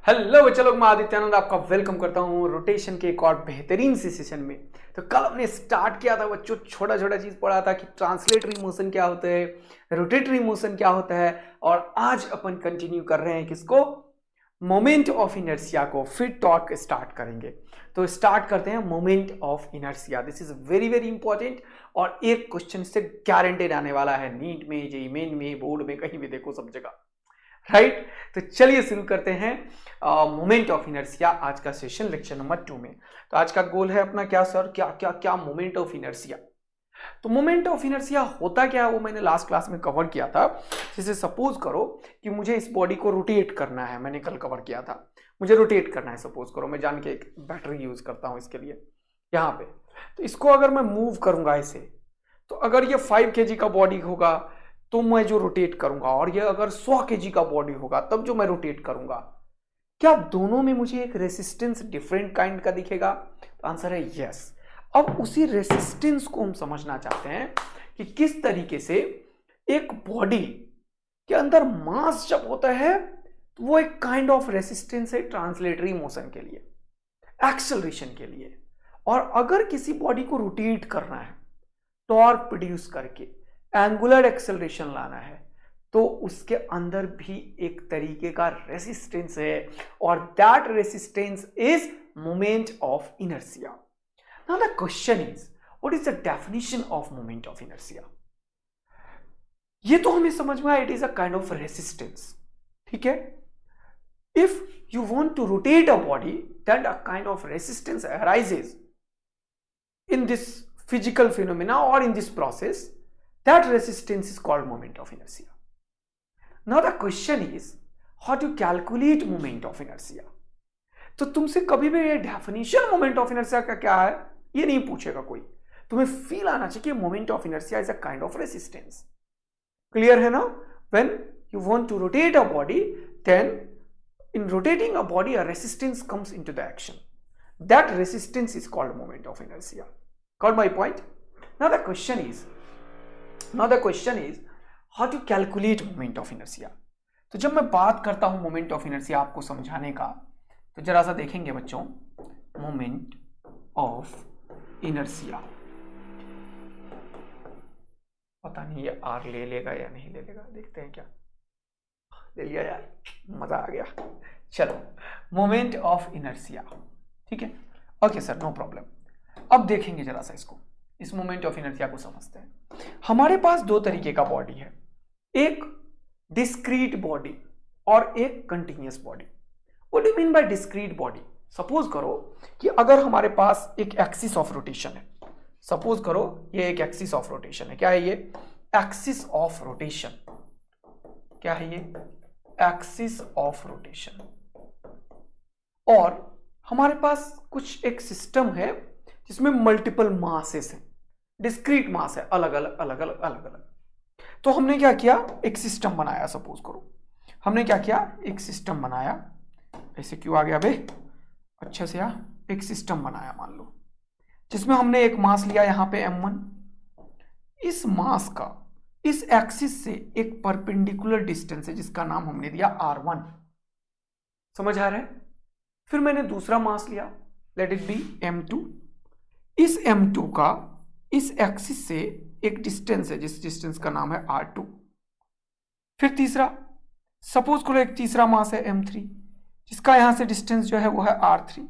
Hello बच्चा लोग, मैं आदित्यानंद आपका वेलकम करता हूँ रोटेशन के एक और बेहतरीन सी सेशन में। तो कल हमने स्टार्ट किया था बच्चों, छोटा छोटा चीज पढ़ा था कि ट्रांसलेटरी मोशन क्या होता है, रोटेटरी मोशन क्या होता है, और आज अपन कंटिन्यू कर रहे हैं किसको, मोमेंट ऑफ इनर्शिया को। फिर टॉक स्टार्ट करेंगे। तो स्टार्ट करते हैं moment of inertia. This is very very important और एक क्वेश्चन से गारंटेड आने वाला है, नीट में, जेईई मेन में, बोर्ड में, कहीं भी देखो सब जगह, राइट। तो चलिए शुरू करते हैं मोमेंट ऑफ इनर्शिया, आज का सेशन लेक्चर नंबर 2 में। तो आज का गोल है अपना क्या सर, क्या क्या क्या मोमेंट ऑफ इनर्शिया। तो मोमेंट ऑफ इनर्शिया होता क्या है वो मैंने लास्ट क्लास में कवर किया था। जैसे सपोज करो कि मुझे इस बॉडी को रोटेट करना है, मैंने कल कवर किया था, मुझे रोटेट करना है। सपोज करो मैं जान के एक बैटरी यूज करता हूं इसके लिए यहाँ पे। तो इसको अगर मैं मूव करूंगा ऐसे, तो अगर ये 5 kg का बॉडी होगा तो मैं जो रोटेट करूंगा, और ये अगर 100 kg का बॉडी होगा तब जो मैं रोटेट करूंगा, क्या दोनों में मुझे एक रेसिस्टेंस डिफरेंट काइंड का दिखेगा? तो आंसर है यस। अब उसी रेसिस्टेंस को हम समझना चाहते हैं कि किस तरीके से एक बॉडी के अंदर मास जब होता है तो वो एक काइंड ऑफ रेसिस्टेंस है ट्रांसलेटरी मोशन के लिए, एक्सेलरेशन के लिए। और अगर किसी बॉडी को रोटेट करना है, टॉर्क प्रोड्यूस करके एंगुलर एक्सेलरेशन लाना है, तो उसके अंदर भी एक तरीके का रेसिस्टेंस है, और that resistance is moment of inertia. Now the question is, what is the definition of moment of inertia? ये तो हमें समझ में आया, it is a kind of resistance, ठीक है। If you want to rotate a body, then a kind of resistance arises in this physical phenomena or in this process. That resistance is called moment of inertia. Now the question is, how to calculate moment of inertia? तो तुमसे कभी भी ये definition moment of inertia का क्या है ये नहीं पूछेगा कोई, तुम्हें फील आना चाहिए कि moment of inertia is a kind of resistance. Clear है ना? When you want to rotate a body, then in rotating a body a resistance comes into the action. That resistance is called moment of inertia. Got my point? Now the question is how to calculate moment of inertia. तो जब मैं बात करता हूं moment of inertia आपको समझाने का, तो जरा सा देखेंगे बच्चों, मोमेंट ऑफ इनर्शिया, पता नहीं ये आर ले लेगा या नहीं ले लेगा, देखते हैं। क्या ले लिया यार, मजा आ गया। चलो, मोमेंट ऑफ इनर्शिया, ठीक है, ओके सर, नो प्रॉब्लम। अब देखेंगे जरा सा इसको, इस मोमेंट ऑफ इनर्शिया को समझते हैं। हमारे पास दो तरीके का बॉडी है, एक डिस्क्रीट बॉडी और एक continuous body. What do you mean by discrete body? Suppose करो कि अगर हमारे पास एक एक्सिस ऑफ रोटेशन है, सपोज करो ये एक एक्सिस ऑफ रोटेशन है। क्या है ये? Axis of rotation. क्या है ये? Axis of rotation. और हमारे पास कुछ एक सिस्टम है जिसमें मल्टीपल मासेस हैं, डिस्क्रीट मास है, अलग अलग अलग अलग अलग अलग। तो हमने क्या किया, एक सिस्टम बनाया। सपोज करो हमने क्या किया, एक सिस्टम बनाया। ऐसे क्यों आ गया बे, अच्छे से एक सिस्टम बनाया मान लो, जिसमें हमने एक मास लिया यहां पे m1। इस मास का इस एक्सिस से एक परपेंडिकुलर डिस्टेंस है जिसका नाम हमने दिया r1। समझ आ रहा है? फिर मैंने दूसरा मास लिया, लेट इट बी m2। इस m2 का इस एक्सिस से एक डिस्टेंस है जिस डिस्टेंस का नाम है r2। फिर तीसरा, सपोज करो एक तीसरा मास है m3 जिसका यहां से डिस्टेंस जो है वो है r3।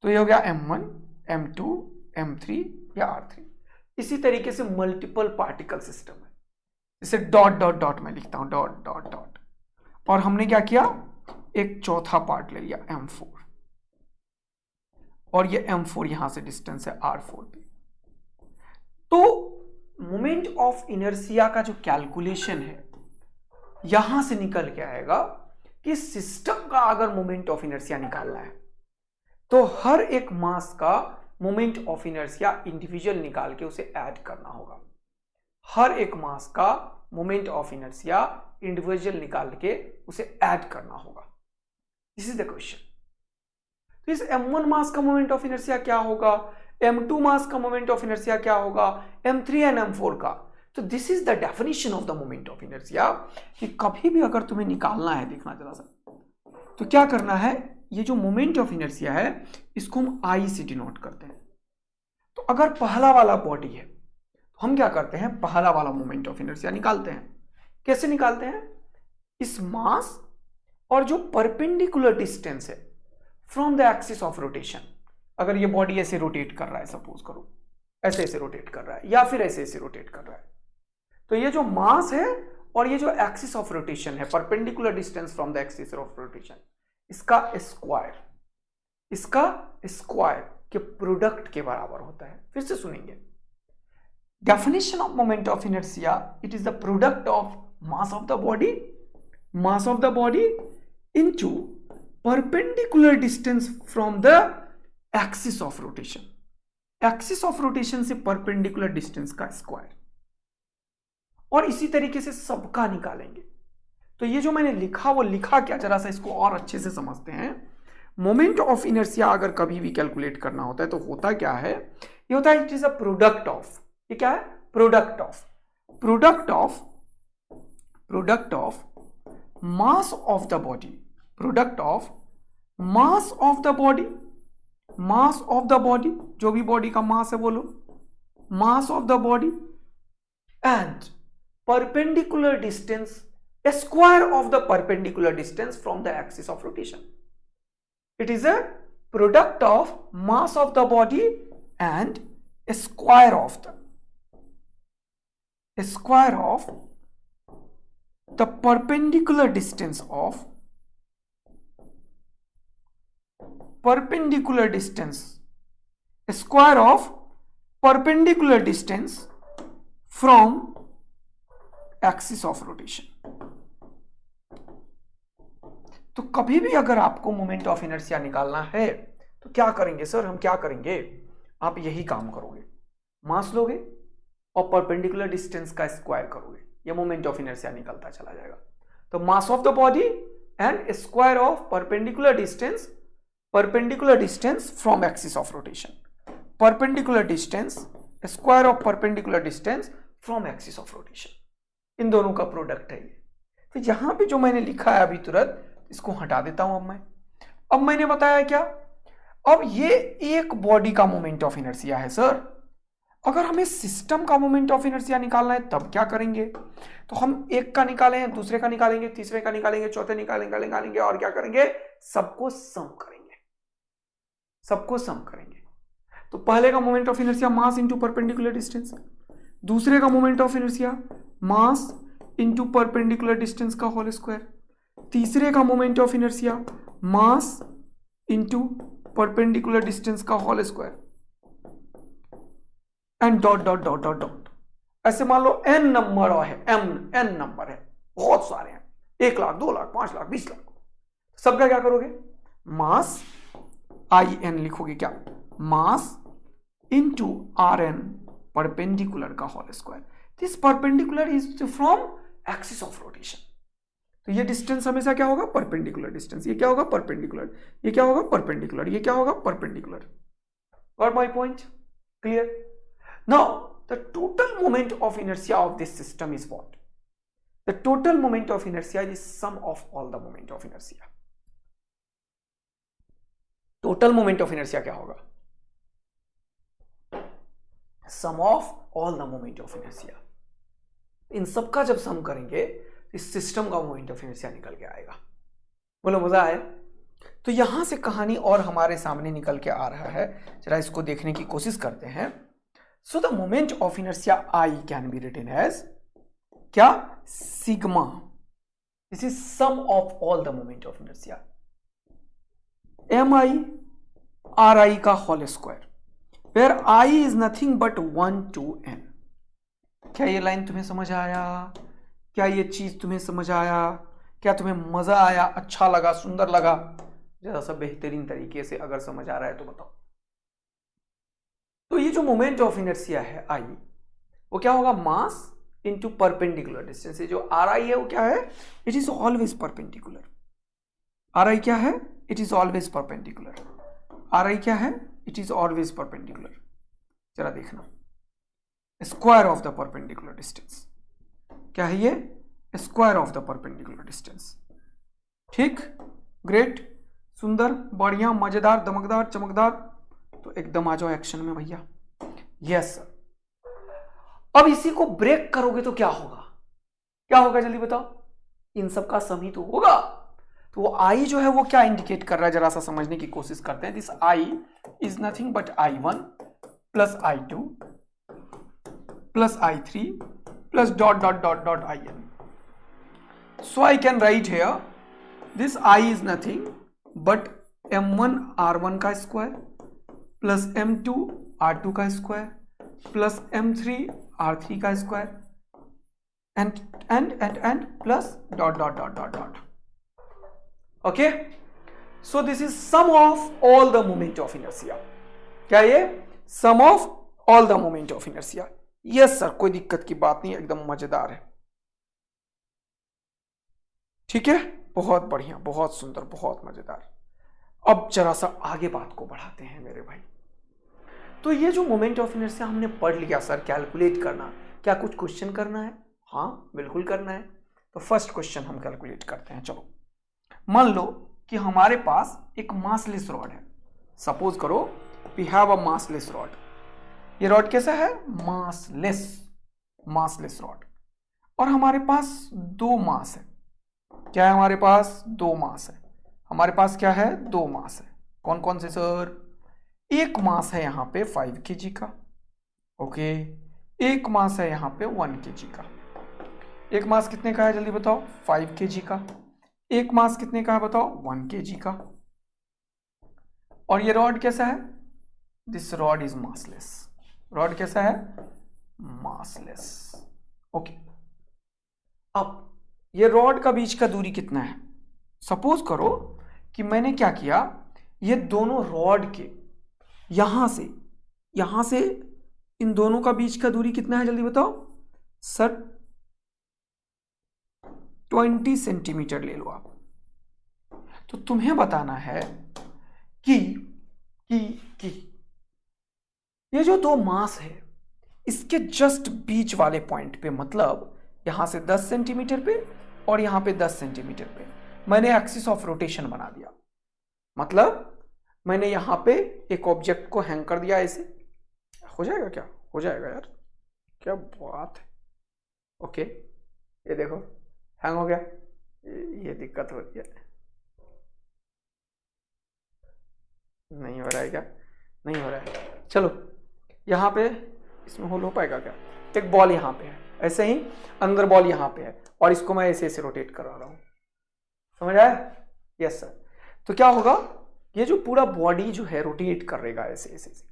तो ये हो गया m1, m2, m3 या r3। इसी तरीके से मल्टीपल पार्टिकल सिस्टम है, इसे डॉट डॉट डॉट में लिखता हूं, डॉट डॉट डॉट। और हमने क्या किया, एक चौथा पार्ट ले लिया m4, और ये m4 यहां से डिस्टेंस है r4 पे। तो मोमेंट ऑफ इनर्शिया का जो कैलकुलेशन है यहां से निकल के आएगा कि सिस्टम का अगर मोमेंट ऑफ इनर्शिया निकालना है तो हर एक मास का मोमेंट ऑफ इनर्शिया इंडिविजुअल निकाल के उसे ऐड करना होगा। हर एक मास का मोमेंट ऑफ इनर्शिया इंडिविजुअल निकाल के उसे ऐड करना होगा। This is the question. तो इस m1 मास का मोमेंट ऑफ इनर्शिया क्या होगा, m2 मास का मोमेंट ऑफ इनर्शिया क्या होगा, m3 एंड m4 का। तो this is the definition of the moment of inertia कि कभी भी अगर तुम्हें निकालना है, देखना जरा सा, तो क्या करना है, ये जो मोमेंट ऑफ इनर्शिया है इसको हम आई से डिनोट करते हैं। तो अगर पहला वाला बॉडी है तो हम क्या करते हैं, पहला वाला मोमेंट ऑफ इनर्शिया निकालते हैं। कैसे निकालते हैं, इस मास और जो परपेंडिकुलर डिस्टेंस है from the axis of rotation, अगर ये बॉडी ऐसे रोटेट कर रहा है, सपोज करो ऐसे ऐसे रोटेट कर रहा है या फिर ऐसे ऐसे रोटेट कर रहा है, तो ये जो मास है और ये जो एक्सिस ऑफ रोटेशन है, perpendicular distance from the axis of rotation, इसका स्क्वायर के प्रोडक्ट के बराबर होता है। फिर से सुनेंगे, definition of moment of inertia, it is the product of mass of the body into perpendicular distance from the axis of rotation, axis of rotation से परपेंडिकुलर डिस्टेंस का स्क्वायर, और इसी तरीके से सबका निकालेंगे। तो ये जो मैंने लिखा वो लिखा क्या, जरा सा इसको और अच्छे से समझते हैं। मोमेंट ऑफ इनर्शिया अगर कभी भी कैलकुलेट करना होता है तो होता क्या है, ये होता है it is a product of, ये क्या है, product of mass of the body, product of mass of the body, जो भी बॉडी का मास है बोलो, मास of the body and perpendicular distance, square of the perpendicular distance from the axis of rotation. It is a product of mass of the body and square of the perpendicular distance square of perpendicular distance from axis of rotation। तो कभी भी अगर आपको moment of inertia निकालना है तो क्या करेंगे सर, हम क्या करेंगे, आप यही काम करोगे, मास लोगे और परपेंडिकुलर डिस्टेंस का स्क्वायर करोगे, ये मोमेंट ऑफ इनर्शिया निकलता चला जाएगा। तो mass of the body and square of perpendicular distance from axis of rotation, perpendicular distance square of perpendicular distance from axis of rotation, इन दोनों का प्रोडक्ट है ये। तो यहां पे जो मैंने लिखा है अभी तुरंत इसको हटा देता हूं। अब मैंने बताया क्या, अब ये एक बॉडी का मोमेंट ऑफ इनर्शिया है सर, अगर हमें सिस्टम का मोमेंट ऑफ इनर्शिया निकालना है तब क्या करेंगे, तो हम एक का निकालेंगे, दूसरे का निकालेंगे, तीसरे का निकालेंगे, चौथे निकालेंगे और क्या करेंगे, सबको सम करेंगे। तो पहले का moment of inertia mass into perpendicular distance, दूसरे का moment of inertia mass into perpendicular distance का होल स्क्वायर, तीसरे का moment of inertia mass into perpendicular distance का whole square and dot dot dot dot dot. ऐसे मान लो n number है, n नंबर है, बहुत सारे हैं, 1 लाख 2 लाख 5 लाख 20 लाख, सबका क्या करोगे, मास in लिखोगे, क्या, मास इंटू rn परपेंडिकुलर का whole square. This perpendicular is from axis of rotation, तो ये डिस्टेंस हमेशा क्या होगा, परपेंडिकुलर डिस्टेंस, ये क्या होगा, परपेंडिकुलर, ये क्या होगा, परपेंडिकुलर, ये क्या होगा, perpendicular. Got my point, clear? Now, the total moment of inertia of this system is what? The total moment of inertia is sum of all the moment of inertia. Total moment of inertia क्या होगा? Sum of all the moment of inertia. इन सब का जब सम करेंगे इस system का moment of inertia निकल के आएगा। बोलो मजा आया? तो यहां से कहानी और हमारे सामने निकल के आ रहा है, जरा इसको देखने की कोशिश करते हैं। So the moment of inertia I can be written as क्या, sigma. This is sum of all the moment of inertia. mi ri का whole square, where I is nothing but 1 to n. क्या ये line तुम्हें समझ आया? क्या ये चीज तुम्हें समझ आया? क्या तुम्हें मजा आया, अच्छा लगा, सुंदर लगा? जरा सा बेहतरीन तरीके से अगर समझ आ रहा है तो बताओ। तो ये जो मोमेंट ऑफ इनर्शिया है आई, वो क्या होगा, मास इंटू परपेंडिकुलर डिस्टेंस। जो आर आई है वो क्या है, it is always perpendicular. Are आई क्या है, it is always perpendicular. Are आई क्या है, इट इज ऑलवेज परपेंडिकुलर। जरा देखना, square of the perpendicular distance क्या है, ये square of the perpendicular distance, ठीक। ग्रेट, सुंदर, बढ़िया, मजेदार, दमकदार, चमकदार। तो एकदम आ जाओ एक्शन में भैया। Yes sir. अब इसी को ब्रेक करोगे तो क्या होगा? क्या होगा जल्दी बताओ? इन सब का सम ही तो होगा। तो वो आई जो है वो क्या इंडिकेट कर रहा है, जरा सा समझने की कोशिश करते हैं। This I is nothing but I1 plus I2 plus I3 plus dot dot dot dot IN. So I can write here this I is nothing but M1 R1 का स्क्वायर प्लस M2 R2 का square plus M3 R3 का square and plus dot dot dot dot dot. Okay, so this is sum of all the moment of inertia. क्या ये sum of all the moment of inertia? Yes sir, कोई दिक्कत की बात नहीं, एकदम मजेदार है। ठीक है, बहुत बढ़िया, बहुत सुंदर, बहुत मजेदार। अब जरा सा आगे बात को बढ़ाते हैं मेरे भाई। तो ये जो मोमेंट ऑफ इनर्शिया हमने पढ़ लिया सर, कैलकुलेट करना, क्या कुछ क्वेश्चन करना है? हाँ बिल्कुल करना है। तो फर्स्ट क्वेश्चन हम कैलकुलेट करते हैं। चलो, मान लो कि हमारे पास एक मासलेस रॉड है। सपोज करो we have a massless rod. ये रॉड कैसा है? Massless rod. और हमारे पास दो मास है। क्या है हमारे पास? दो मास है। हमारे पास क्या है? दो मास है। कौन कौन से सर? एक मास है यहाँ पे 5 kg का, ओके। एक मास है यहाँ पे 1 kg का। एक मास कितने का है जल्दी बताओ? 5 kg का। एक मास कितने का है बताओ? 1 kg का। और ये रॉड कैसा है? This rod is massless. Rod कैसा है? Massless, okay. अब ये रॉड का बीच का दूरी कितना है? सपोज करो कि मैंने क्या किया, ये दोनों रॉड के यहां से इन दोनों का बीच का दूरी कितना है जल्दी बताओ सर? 20 सेंटीमीटर ले लो आप। तो तुम्हें बताना है कि ये जो दो मास है इसके जस्ट बीच वाले पॉइंट पे, मतलब यहां से 10 सेंटीमीटर पे और यहां पे 10 सेंटीमीटर पे मैंने एक्सिस ऑफ रोटेशन बना दिया। मतलब मैंने यहां पे एक ऑब्जेक्ट को हैंग कर दिया ऐसे। हो जाएगा क्या? हो जाएगा यार, क्या बात है। ओके, ये देखो हैंग हो गया। ये दिक्कत हो रही है, नहीं हो रहा है क्या? नहीं हो रहा है। चलो यहां पे इसमें होल हो पाएगा क्या? एक बॉल यहां पे है, ऐसे ही अंदर बॉल यहां पे है और इसको मैं ऐसे ऐसे रोटेट करा रहा हूं। समझ आया? Yes sir. तो क्या होगा, ये जो पूरा बॉडी जो है रोटेट करेगा ऐसे ऐसे ऐसे।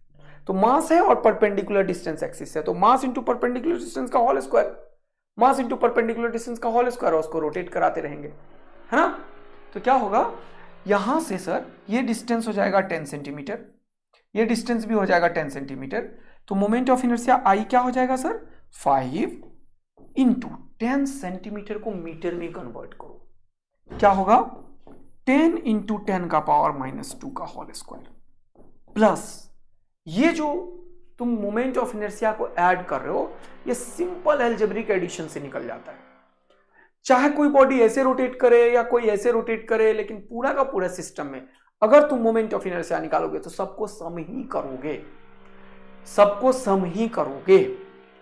तो मास है और परपेंडिकुलर डिस्टेंस एक्सिस है, तो मास इंटू परपेंडिकुलर डिस्टेंस का whole square, mass into perpendicular distance का होल स्क्वायर, उसको रोटेट कराते रहेंगे, है ना। तो क्या होगा, यहां से सर ये डिस्टेंस हो जाएगा 10 सेंटीमीटर, ये डिस्टेंस भी हो जाएगा 10 सेंटीमीटर। तो मोमेंट ऑफ इनर्शिया आई क्या हो जाएगा सर? 5 इंटू 10 सेंटीमीटर को मीटर में कन्वर्ट करो, क्या होगा? 10 इंटू 10 का पावर -2 का होल स्क्वायर, प्लस ये जो तुम मोमेंट ऑफ इनर्शिया को ऐड कर रहे हो, ये सिंपल अलजेब्रिक एडिशन से निकल जाता है। चाहे कोई बॉडी ऐसे रोटेट करे या कोई ऐसे रोटेट करे, लेकिन पूरा का पूरा सिस्टम में अगर तुम मोमेंट ऑफ इनर्शिया निकालोगे तो सबको सम ही करोगे, सबको सम ही करोगे।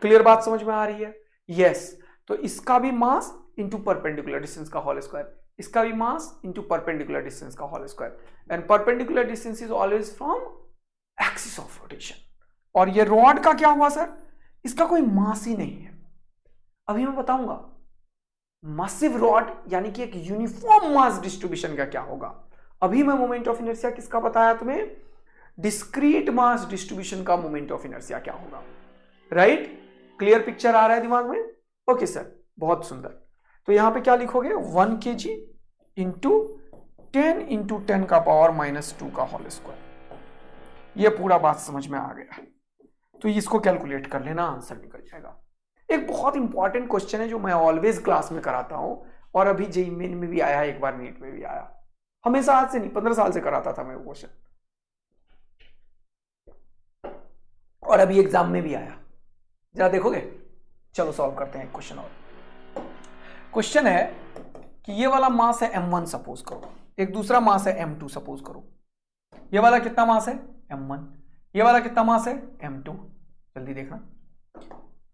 क्लियर बात समझ में आ रही है? यस। तो इसका भी मास इंटू परपेंडिकुलर डिस्टेंस का होल स्क्वायर, इसका भी मास इंटू परपेंडिकुलर डिस्टेंस का whole square, and perpendicular distance is always from axis of rotation. और ये रॉड का क्या हुआ सर? इसका कोई मास ही नहीं है। अभी मैं बताऊंगा मासिव रॉड यानी कि एक यूनिफॉर्म मास डिस्ट्रीब्यूशन का क्या होगा। अभी मैं मोमेंट ऑफ इनर्शिया किसका बताया तुम्हें? डिस्क्रीट मास डिस्ट्रीब्यूशन का मोमेंट ऑफ इनर्शिया क्या होगा। राइट? क्लियर पिक्चर आ रहा है दिमाग में? ओके सर, बहुत सुंदर। तो यहां पे क्या लिखोगे? 1 kg इंटू 10 इंटू 10 का पावर -2 का होल स्क्वायर। ये पूरा बात समझ में आ गया। तो इसको कैलकुलेट कर लेना, आंसर निकल जाएगा। एक बहुत इंपॉर्टेंट क्वेश्चन है जो मैं ऑलवेज क्लास में कराता हूं, और अभी जेईई मेन में भी आया, एक बार नीट में भी आया। हमेशा आज से नहीं, 15 साल से कराता था मैं वो क्वेश्चन, और अभी एग्जाम में भी आया। जरा देखोगे? चलो सॉल्व करते हैं एक क्वेश्चन और। क्वेश्चन है कि ये वाला मास है M1 सपोज करो, एक दूसरा मास है m2 सपोज करो। ये वाला कितना मास है m1, ये वाला कितना मास है m2। जल्दी देखना,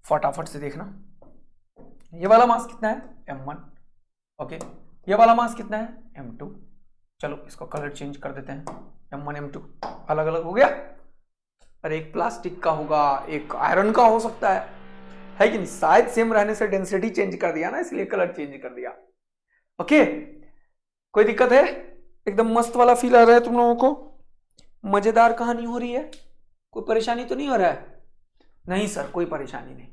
फटाफट से देखना। ये वाला मास कितना है m1, ओके। ये वाला मास कितना है m2। चलो इसको कलर चेंज कर देते हैं, m1 m2 अलग अलग हो गया। और एक प्लास्टिक का होगा, एक आयरन का हो सकता है कि नहीं? शायद सेम रहने से डेंसिटी चेंज कर दिया ना, इसलिए कलर चेंज कर दिया। ओके, कोई दिक्कत है? एकदम मस्त वाला फील आ रहा है तुम लोगों को? मजेदार कहानी हो रही है? कोई परेशानी तो नहीं हो रहा है? नहीं सर, कोई परेशानी नहीं।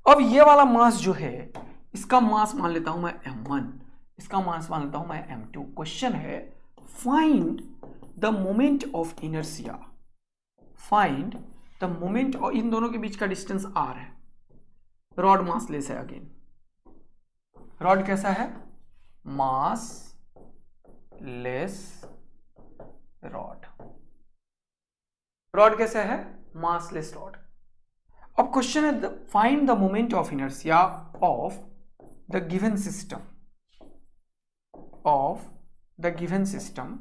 अब ये वाला मास जो है, इसका मास मान लेता हूं मैं m1, इसका मास मान लेता हूं मैं m2। क्वेश्चन है find the moment of inertia, find the moment, और इन दोनों के बीच का डिस्टेंस r है। रॉड मास लेस है अगेन। रॉड कैसा है? मास लेस रॉड। रॉड कैसा है? मास लेस रॉड। अब क्वेश्चन है find the moment of inertia of the given system, of the given system.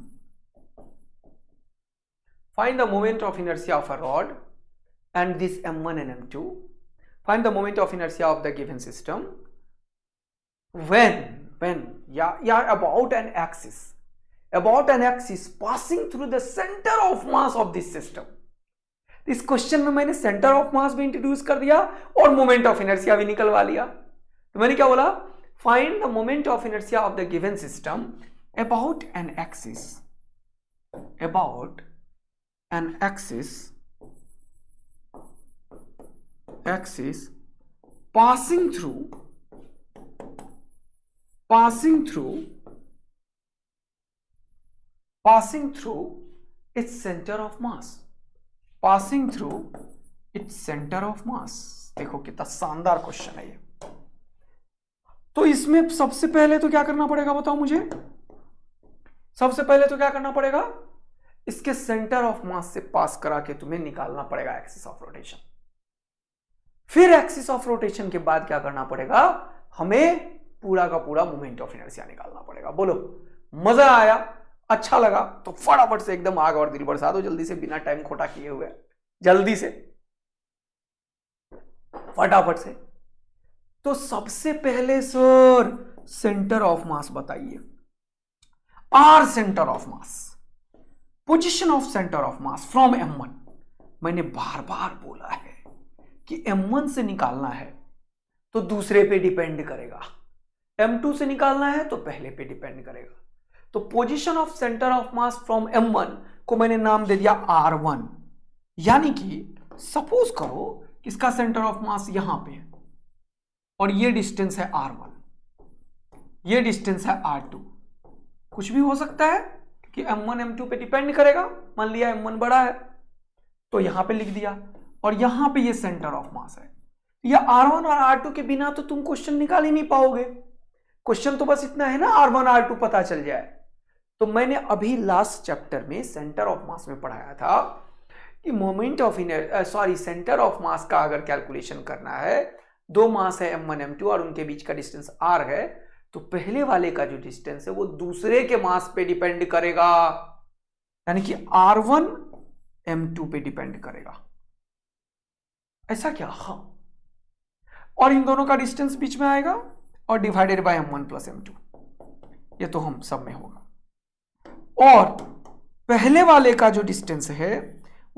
Find the moment of inertia of a rod and this m1 and m2. Find the moment of inertia of the given system when about an axis passing through the center of mass of this system. इस question में मैंने centre of मास भी introduce कर दिया और moment of inertia भी निकलवा लिया। तो मैंने क्या बोला? Find the moment of inertia of the given system about an axis, about an axis passing through its center of mass, passing through its center of mass। देखो कितना शानदार क्वेश्चन है ये। तो इसमें सबसे पहले तो क्या करना पड़ेगा बताओ मुझे? सबसे पहले तो क्या करना पड़ेगा? इसके सेंटर ऑफ मास से पास करा के तुम्हें निकालना पड़ेगा एक्सिस ऑफ रोटेशन। फिर एक्सिस ऑफ रोटेशन के बाद क्या करना पड़ेगा? हमें पूरा का पूरा मोमेंट ऑफ इनर्शिया निकालना पड़ेगा। बोलो मजा आया? अच्छा लगा? तो फटाफट से एकदम आग और दिल बरसा दो जल्दी से, बिना टाइम खोटा किए हुए, जल्दी से फटाफट से। तो सबसे पहले सर सेंटर ऑफ मास बताइए। R centre of mass, position of centre of mass from m1। मैंने बार बार बोला है कि m1 से निकालना है तो दूसरे पे डिपेंड करेगा, m2 से निकालना है तो पहले पे डिपेंड करेगा। तो position of centre of mass from m1 को मैंने नाम दे दिया r1। यानी कि सपोज करो इसका सेंटर ऑफ मास यहां पे है और ये डिस्टेंस है r1, ये डिस्टेंस है r2। कुछ भी हो सकता है कि m1 m2 पे डिपेंड करेगा। मान लिया m1 बड़ा है तो यहां पे लिख दिया, और यहां पे ये सेंटर ऑफ मास है। ये r1 और r2 के बिना तो तुम क्वेश्चन निकाल ही नहीं पाओगे। क्वेश्चन तो बस इतना है ना, r1 r2 पता चल जाए। तो मैंने अभी लास्ट चैप्टर में सेंटर ऑफ मास में पढ़ाया था कि मोमेंट ऑफ सेंटर ऑफ मास का अगर कैलकुलेशन करना है, दो मास है m1 m2 और उनके बीच का डिस्टेंस r है, तो पहले वाले का जो डिस्टेंस है वो दूसरे के मास पे डिपेंड करेगा। यानी कि r1 m2 पे डिपेंड करेगा। ऐसा क्या? हाँ, और इन दोनों का डिस्टेंस बीच में आएगा और divided by m1 plus m2, ये तो हम सब में होगा। और पहले वाले का जो डिस्टेंस है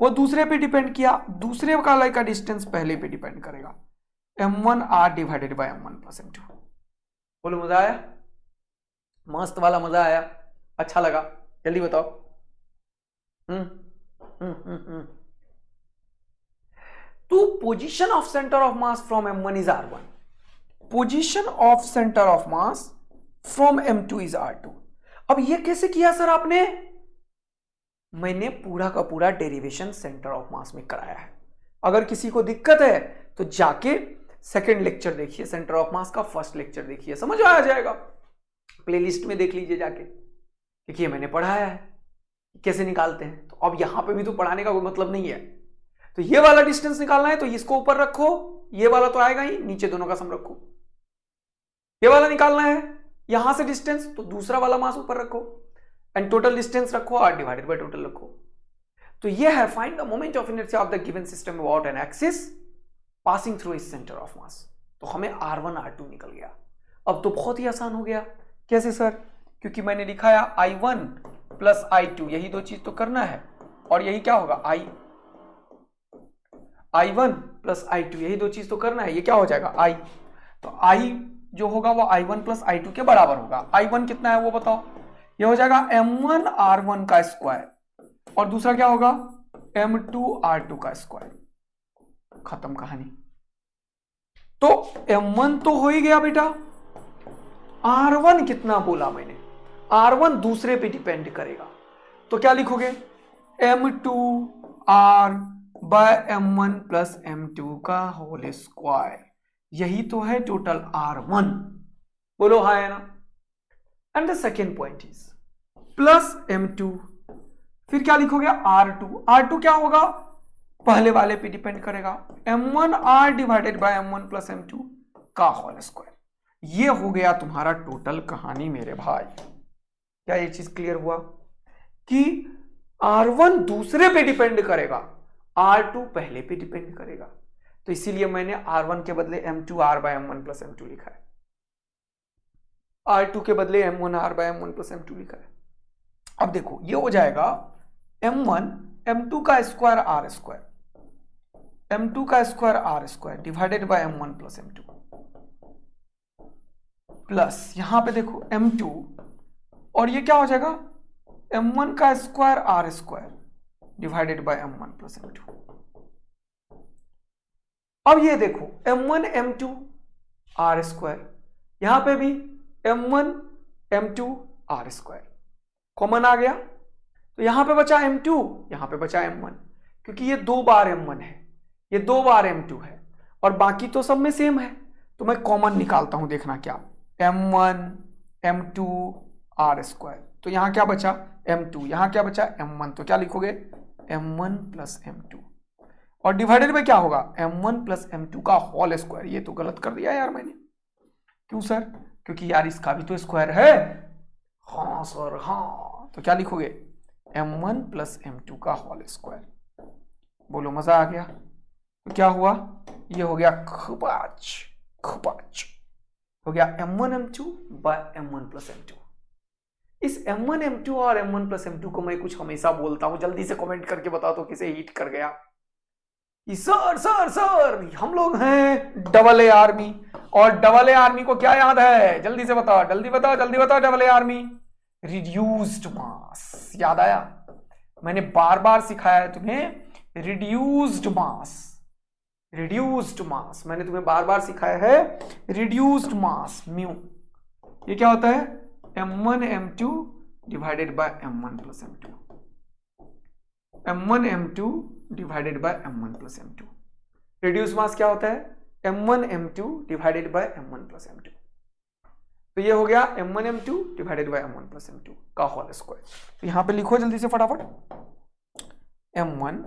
वो दूसरे पे डिपेंड किया, दूसरे वाले का डिस्टेंस पहले पे डिपेंड करेगा, m1 r divided by m1 plus m2। बोलो मजा आया? मस्त वाला मजा आया? अच्छा लगा? जल्दी बताओ। तो position of centre of mass from m1 is r1, position of centre of mass from m2 is r2। अब ये कैसे किया सर आपने? मैंने पूरा का पूरा डेरिवेशन सेंटर ऑफ मास में कराया है। अगर किसी को दिक्कत है तो जाके सेकेंड लेक्चर देखिए, सेंटर ऑफ मास का फर्स्ट लेक्चर देखिए, समझ आ जाएगा। प्लेलिस्ट में देख लीजिए जाके, क्योंकि मैंने पढ़ाया है कैसे निकालते हैं। तो अब यहां पे भी तो पढ़ाने का कोई मतलब नहीं है। तो ये वाला डिस्टेंस निकालना है तो इसको ऊपर रखो, ये वाला तो आएगा ही, नीचे दोनों का सम रखो। ये वाला निकालना है यहां से डिस्टेंस, तो दूसरा वाला मास ऊपर रखो, एंड टोटल डिस्टेंस रखो r डिवाइडेड बाय टोटल रखो। तो ये है find the moment of inertia of the given system about an axis passing through its centre of मास। तो हमें r1 r2 निकल गया। अब तो बहुत ही आसान हो गया। कैसे सर? क्योंकि मैंने लिखा है i1 प्लस i2, यही दो चीज तो करना है, और यही क्या होगा i1 प्लस i2, यही दो चीज तो करना है, ये क्या हो जाएगा i। तो i जो होगा वो i1 प्लस i2 के बराबर होगा। i1 कितना है वो बताओ? ये हो जाएगा m1 r1 का स्क्वायर, और दूसरा क्या होगा m2 r2 का स्क्वायर। खत्म कहानी। तो m1 तो हो ही गया बेटा, r1 कितना बोला मैंने? r1 दूसरे पे डिपेंड करेगा, तो क्या लिखोगे? m2 r bye m1 plus m2 का होल स्क्वायर, यही तो है टोटल r1। बोलो हाँ है ना? And the second point is plus m2, फिर क्या लिखोगे? r2 क्या होगा? पहले वाले पे डिपेंड करेगा, m1 r divided by m1 plus m2 का होल स्क्वायर। ये हो गया तुम्हारा टोटल कहानी मेरे भाई। क्या ये चीज क्लियर हुआ कि r1 दूसरे पे डिपेंड करेगा, r2 पहले पे डिपेंड करेगा। तो इसीलिए मैंने r1 के बदले m2 r bye m1 plus m2 लिखा है, r2 के बदले m1 r bye m1 plus m2 लिखा है। अब देखो ये हो जाएगा m1 m2 का स्क्वायर r स्क्वायर, m2 का square r square divided by m1 plus m2, plus यहां पे देखो m2, और ये क्या हो जाएगा? m1 का square r square divided by m1 plus m2। अब ये देखो m1 m2 r स्क्वायर, यहां पे भी m1 m2 r square common आ गया, तो यहां पे बचा m2, यहां पे बचा m1, क्योंकि ये 2 बार m1 है, ये 2 बार m2 है, और बाकी तो सब में सेम है। तो मैं कॉमन निकालता हूं, देखना क्या, m1 m2 r स्क्वायर, तो यहां क्या बचा? m2, यहां क्या बचा? m1, तो क्या लिखोगे? m1 प्लस m2, और डिवाइडेड में क्या होगा? m1 प्लस m2 का होल स्क्वायर। ये तो गलत कर दिया यार मैंने। क्यों सर? क्योंकि यार इसका भी तो स्क्वायर है। हाँ सर हाँ, तो क्या लिखोगे? m1 प्लस m2 का होल स्क्वायर। बोलो मजा आ गया? तो क्या हुआ? ये हो गया खपाच खपाच, हो गया m1 m2 bye m1 plus m2। इस m1 m2 और m1 प्लस m2 को मैं कुछ हमेशा बोलता हूं, जल्दी से कमेंट करके बताओ तो किसे हिट कर गया। सर सर सर हम लोग हैं डबल ए आर्मी, और डबल ए आर्मी को क्या याद है? जल्दी से बताओ, जल्दी बताओ, जल्दी बताओ। डबल ए आर्मी रिड्यूस्ड मास, याद आया? मैंने बार बार सिखाया है तुम्हें रिड्यूस्ड मास, रिड्यूस्ड मास मैंने तुम्हें बार बार सिखाया है। रिड्यूस्ड मास म्यू, ये क्या होता है? m1 m2 divided by m1 plus m2, m1 m2 divided by m1 plus m2। Reduce mass क्या होता है? m1 m2 divided by m1 plus m2। तो ये हो गया m1 m2 divided by m1 plus m2 का होल स्क्वायर। तो यहां पे लिखो जल्दी से फटाफट, m1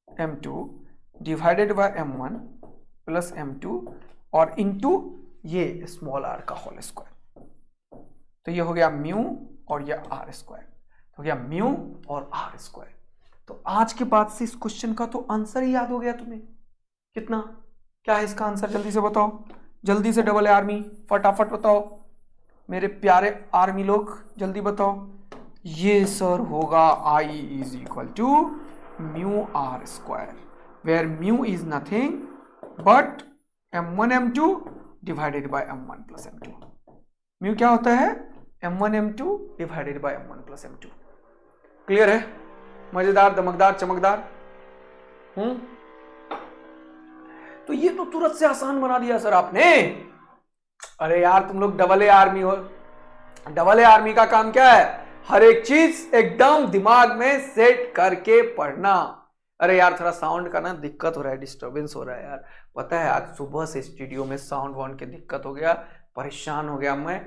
m2 divided by m1 plus m2 और इनटू ये स्मॉल r का होल स्क्वायर। तो ये हो गया म्यू और ये r स्क्वायर, हो गया म्यू और r स्क्वायर। तो आज के बाद से इस क्वेश्चन का तो आंसर ही याद हो गया तुम्हें। कितना? क्या है इसका आंसर? जल्दी से बताओ, जल्दी से डबल आर्मी फटाफट बताओ मेरे प्यारे आर्मी लोग, जल्दी बताओ। ये सर होगा I is equal to mu r square, where mu is nothing but m1 m2 divided by m1 plus m2। Mu क्या होता है? m1 m2 divided by m1 plus m2। Clear है? मजेदार, दमकदार, चमकदार। तो ये तो तुरंत से आसान बना दिया सर आपने। अरे यार तुम लोग डबल ए आर्मी हो। डबल ए आर्मी का काम क्या है? हर एक चीज एकदम दिमाग में सेट करके पढ़ना। अरे यार थोड़ा साउंड का ना दिक्कत हो रहा है, डिस्टरबेंस हो रहा है यार। पता है आज सुबह से स्टूडियो में साउंड वाउंड की दिक्कत हो गया, परेशान हो गया मैं,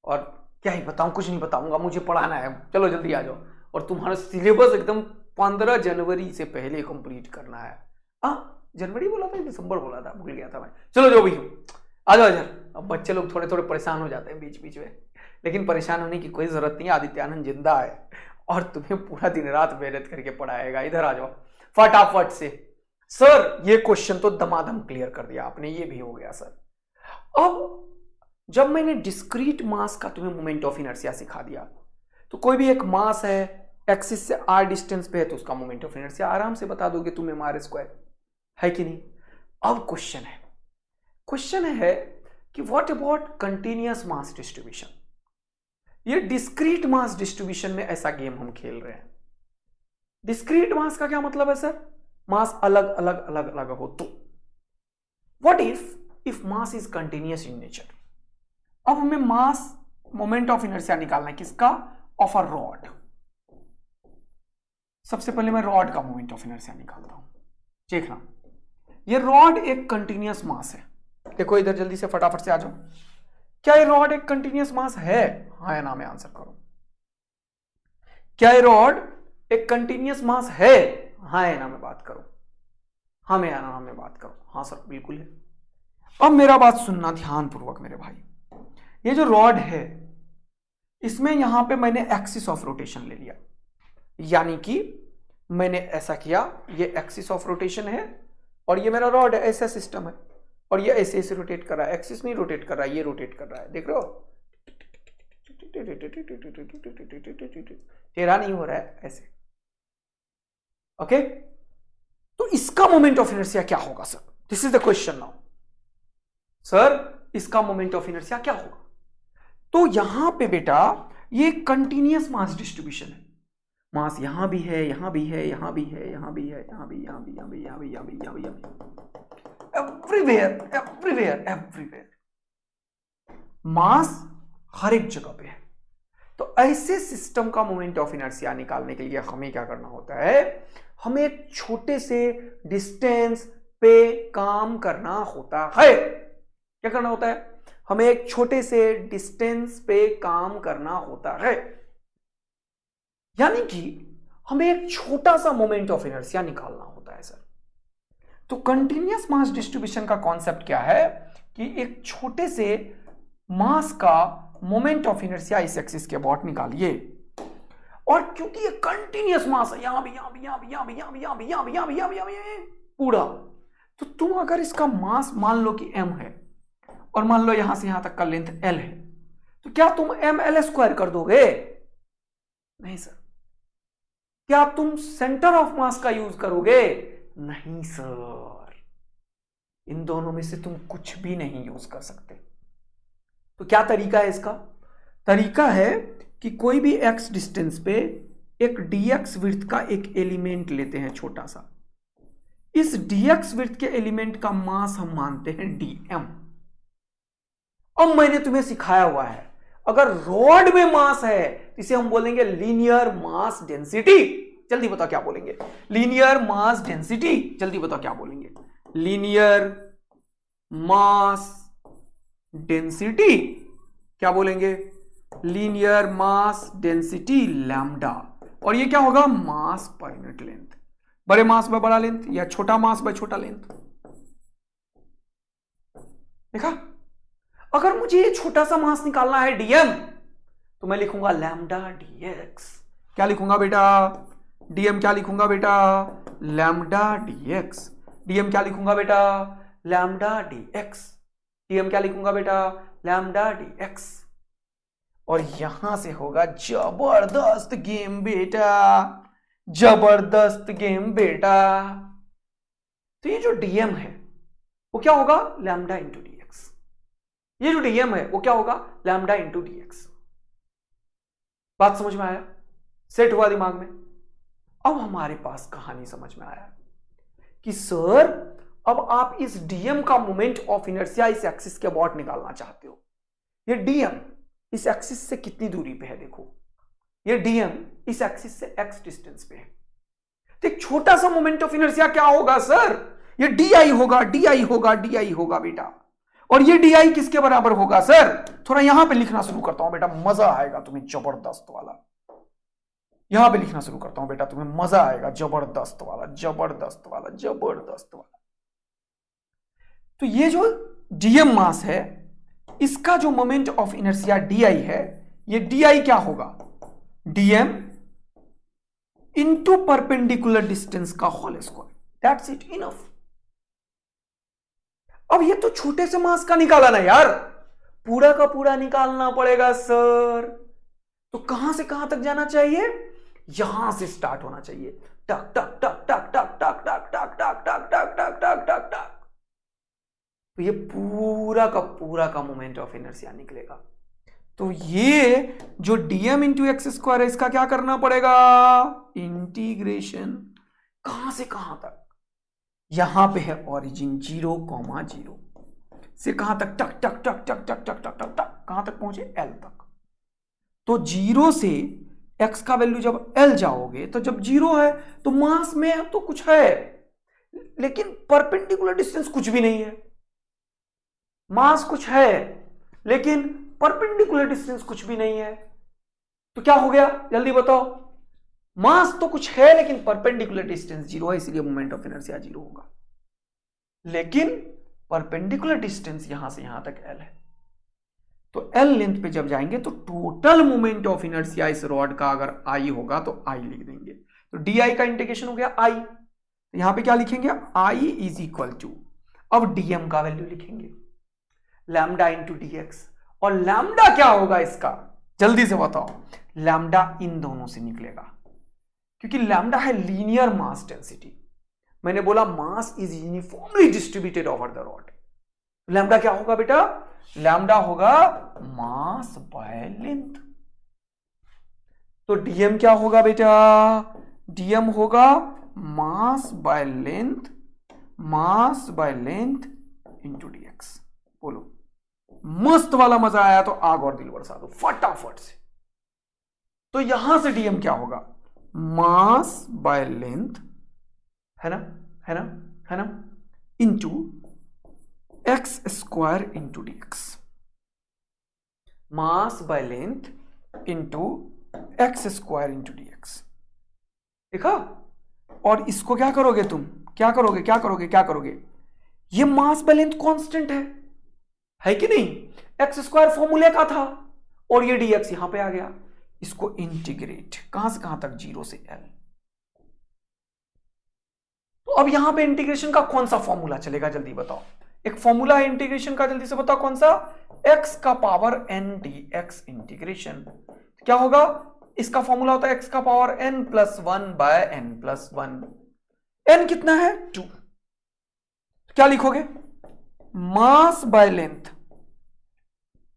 और क्या ही बताऊं, कुछ नहीं बताऊंगा, मुझे पढ़ाना है। चलो जल्दी आ जाओ, और तुम्हारा सिलेबस एकदम 15 जनवरी से पहले कंप्लीट करना है। जनवरी बोला था, दिसंबर बोला था, भूल गया था मैं। चलो जो भी हो, आ जाओ इधर। अब बच्चे लोग थोड़े थोड़े परेशान हो जाते हैं बीच बीच में, लेकिन परेशान होने की कोई जरूरत नहीं है, आदित्य आनंद जिंदा है और तुम्हें पूरा दिन रात मेहनत करके पढ़ाएगा। इधर आ जाओ फटाफट से। सर ये क्वेश्चन तो दमादम क्लियर कर दिया आपने, ये भी हो गया सर। अब जब मैंने डिस्क्रीट मास का तुम्हें मोमेंट ऑफ इनर्शिया सिखा दिया, तो कोई भी एक मास है एक्सिस से r डिस्टेंस पे है तो उसका मोमेंट ऑफ इनर्शिया आराम से बता दोगे तुम mr², है कि नहीं। अब क्वेश्चन है कि what about continuous mass distribution. ये डिस्क्रीट मास डिस्ट्रीब्यूशन में ऐसा गेम हम खेल रहे हैं। डिस्क्रीट मास का क्या मतलब है सर? मास अलग अलग अलग अलग हो तो। What if mass is continuous in nature. अब हमें मास मोमेंट ऑफ इनर्शिया निकालना है किसका? Of a rod. सबसे पहले मैं रॉड का मोमेंट ऑफ इनर्शिया निकालता हूं। देखना, ये रॉड एक कंटिन्यूअस मास है। देखो इधर जल्दी से फटाफट से आ जाओ। क्या ये रॉड एक कंटिन्यूअस मास है? हाँ या ना में आंसर करो। क्या ये रॉड एक कंटिन्यूअस मास है? हाँ या ना में बात करो। हाँ में या ना में बात करो। हाँ सर बिल्कुल है। अब मेरा बात सुनना ध्यान पूर्वक मेरे भाई। ये जो रॉड है इसमें यहां पे मैंने एक्सिस ऑफ रोटेशन ले लिया, यानी कि मैंने ऐसा किया, ये एक्सिस ऑफ रोटेशन है और ये मेरा रॉड है, ऐसा सिस्टम है और ये ऐसे ऐसे रोटेट कर रहा है। एक्सिस नहीं रोटेट कर रहा है, ये रोटेट कर रहा है, देख रहे हो, टेढ़ा नहीं हो रहा है, ऐसे। ओके, तो इसका मोमेंट ऑफ इनर्शिया क्या होगा sir? This is the question now. Sir इसका मोमेंट ऑफ इनर्शिया क्या होगा? तो यहां पे बेटा ये कंटिन्यूअस मास डिस्ट्रीब्यूशन है। मास यहां भी है, यहां भी है, यहां भी है, यहां भी है, यहां भी, यहां भी, यहां भी, यहां भी, यहां भी, यहां भी, यहां भी, एवरीवेयर एवरीवेयर एवरीवेयर मास हर एक जगह पे है। तो ऐसे सिस्टम का मोमेंट ऑफ इनर्शिया निकालने के लिए हमें क्या करना होता है? हमें एक छोटे से डिस्टेंस पे काम करना होता है। क्या करना होता है? हमें एक छोटे से डिस्टेंस पे काम करना होता है, यानी कि हमें एक छोटा सा मोमेंट ऑफ इनर्शिया निकालना होता है सर। तो कंटिन्यूअस मास डिस्ट्रीब्यूशन का कॉन्सेप्ट क्या है कि एक छोटे से मास का मोमेंट ऑफ इनर्शिया इस एक्सिस के अबाउट निकालिए, और क्योंकि ये कंटिन्यूअस मास है, यहां भी, यहां भी, यहां भी, यहां भी, यहां भी, यहां भी, यहां भी, यहां भी, यहां भी, यहां भी, पूरा, तो तुम अगर इसका मास मान लो कि m है और मान लो यहां से यहां तक का लेंथ l है, तो क्या तुम ml² कर दोगे? नहीं सर। क्या तुम सेंटर ऑफ मास का यूज करोगे? नहीं सर। इन दोनों में से तुम कुछ भी नहीं यूज कर सकते। तो क्या तरीका है इसका? तरीका है कि कोई भी x डिस्टेंस पे एक dx विड्थ का एक एलिमेंट लेते हैं छोटा सा। इस dx विड्थ के एलिमेंट का मास हम मानते हैं dm। अब मैंने तुम्हें सिखाया हुआ है, अगर रॉड में मास है इसे हम बोलेंगे लीनियर मास डेंसिटी। जल्दी बताओ क्या बोलेंगे? Linear mass density. जल्दी बताओ क्या बोलेंगे? Linear mass density. क्या बोलेंगे? Linear mass density lambda. और ये क्या होगा? मास पर यूनिट लेंथ। बड़े मास बाय बड़ा लेंथ या छोटा मास बाय छोटा लेंथ। देखा? अगर मुझे ये छोटा सा मास निकालना है dm, तो मैं लिखूंगा लैम्डा dx। क्या लिखूंगा बेटा? dm क्या लिखूंगा बेटा? Lambda dx। dm क्या लिखूंगा बेटा? Lambda dx। dm क्या लिखूंगा बेटा? Lambda dx। और यहां से होगा जबरदस्त गेम बेटा, जबरदस्त गेम बेटा। तो ये जो dm है वो क्या होगा? Lambda into dx। ये जो dm है वो क्या होगा? Lambda into dx। बात समझ में आया? सेट हुआ दिमाग में? अब हमारे पास कहानी समझ में आया कि सर अब आप इस dm का मोमेंट ऑफ इनर्शिया इस एक्सिस के अबाउट निकालना चाहते हो। ये dm इस एक्सिस से कितनी दूरी पे है? देखो, ये dm इस एक्सिस से x डिस्टेंस पे है। तो एक छोटा सा मोमेंट ऑफ इनर्शिया क्या होगा सर? ये di होगा, di होगा, di होगा बेटा। और ये di किसके बराबर होगा सर? थोड़ा यहां पे लिखना शुरू करता हूं बेटा, मजा आएगा तुम्हें जबरदस्त वाला। यहां पे लिखना शुरू करता हूं बेटा, तुम्हें मजा आएगा जबरदस्त वाला, जबरदस्त वाला, जबरदस्त वाला। तो ये जो dm मास है इसका जो मोमेंट ऑफ इनर्शिया di है, ये डी क्या होगा, dm इंटू परपेंडिकुलर डिस्टेंस का whole square, that's it, enough. अब ये तो छोटे से मास का निकाला ना यार, पूरा का पूरा निकालना पड़ेगा सर। तो कहां से कहां तक जाना चाहिए, यहां से स्टार्ट होना चाहिए, टक टक टक टक टक टक टक टक टक टक टक टक टक टक टक। तो ये पूरा का मोमेंट ऑफ इनर्शिया निकलेगा। तो ये जो dm इंटू एक्स स्क्वायर है, इसका क्या करना पड़ेगा, इंटीग्रेशन कहां से कहां तक, यहां पे है ओरिजिन 0,0 से कहां तक, टक टक टक टक टक टक टक टक टक, कहां तक पहुंचे, L तक। तो 0 से x का वैल्यू जब L जाओगे, तो जब 0 है तो मास में तो कुछ है, लेकिन परपेंडिकुलर डिस्टेंस कुछ भी नहीं है। मास कुछ है लेकिन परपेंडिकुलर डिस्टेंस कुछ भी नहीं है, तो क्या हो गया जल्दी बताओ, मास तो कुछ है लेकिन परपेंडिकुलर डिस्टेंस 0 है, इसलिए मोमेंट ऑफ इनर्शिया 0 होगा। लेकिन परपेंडिकुलर डिस्टेंस यहां से यहां तक L है, तो L लेंथ पे जब जाएंगे तो टोटल मोमेंट ऑफ इनर्शिया इस रॉड का अगर I होगा तो I लिख देंगे। तो डी का इंटीग्रेशन हो गया I, तो यहां पे क्या लिखेंगे, I इज इक्वल टू, अब dm का वैल्यू लिखेंगे लैम्डा इंटू dx, और लैम्डा क्या होगा इसका, जल्दी से बताओ, लैम्डा इन दोनों से निकलेगा, क्योंकि लैम्डा है लीनियर मास डेंसिटी। मैंने बोला mass is uniformly distributed over the rod. Lambda क्या होगा बेटा, लैम्डा होगा मास बाय लेंथ। तो dm क्या होगा बेटा, dm होगा मास by length, mass by length into dx। बोलो, मस्त वाला मजा आया तो आग और दिल बरसा दो फटाफट से। तो यहां से dm क्या होगा, मास बाय लेंथ, है ना, है ना, है ना, into x square into dx, mass by length into x square into dx। देखा, और इसको क्या करोगे तुम, क्या करोगे, क्या करोगे, क्या करोगे, ये मास बाय लेंथ कांस्टेंट है कि नहीं, एक्स स्क्वायर फॉर्मूले का था, और ये dx यहां पे आ गया, इसको इंटीग्रेट कहां से कहां तक, 0 से L। तो अब यहां पे इंटीग्रेशन का कौन सा फॉर्मूला चलेगा, जल्दी बताओ, एक फॉर्मूला है इंटीग्रेशन का, जल्दी से बताओ कौन सा, x का पावर n dx इंटीग्रेशन। क्या होगा, इसका फॉर्मूला होता है x का power n plus 1 by n plus 1। n कितना है, 2। क्या लिखोगे, मास बाय लेंथ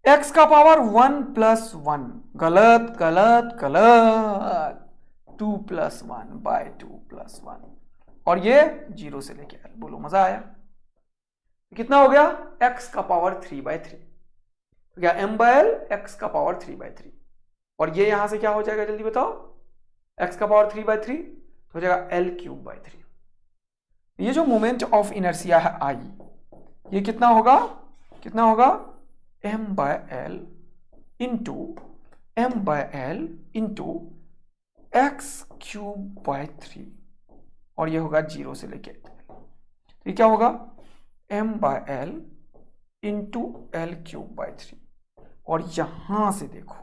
x का पावर 1 प्लस 1, गलत गलत गलत, 2 प्लस 1 बाय 2 प्लस 1, और ये 0 से लेके L। बोलो मजा आया, कितना हो गया, x का पावर 3/3, तो क्या m बाय L, x का पावर 3/3, और ये यहां से क्या हो जाएगा, जल्दी बताओ, x का पावर 3/3 तो हो जाएगा L³/3। ये जो मोमेंट ऑफ इनर्शिया है I, ये कितना होगा, कितना होगा, m by L into m by L into x³/3, और ये होगा 0 से लेके L। तो ये क्या होगा, m by L into L³/3, और यहां से देखो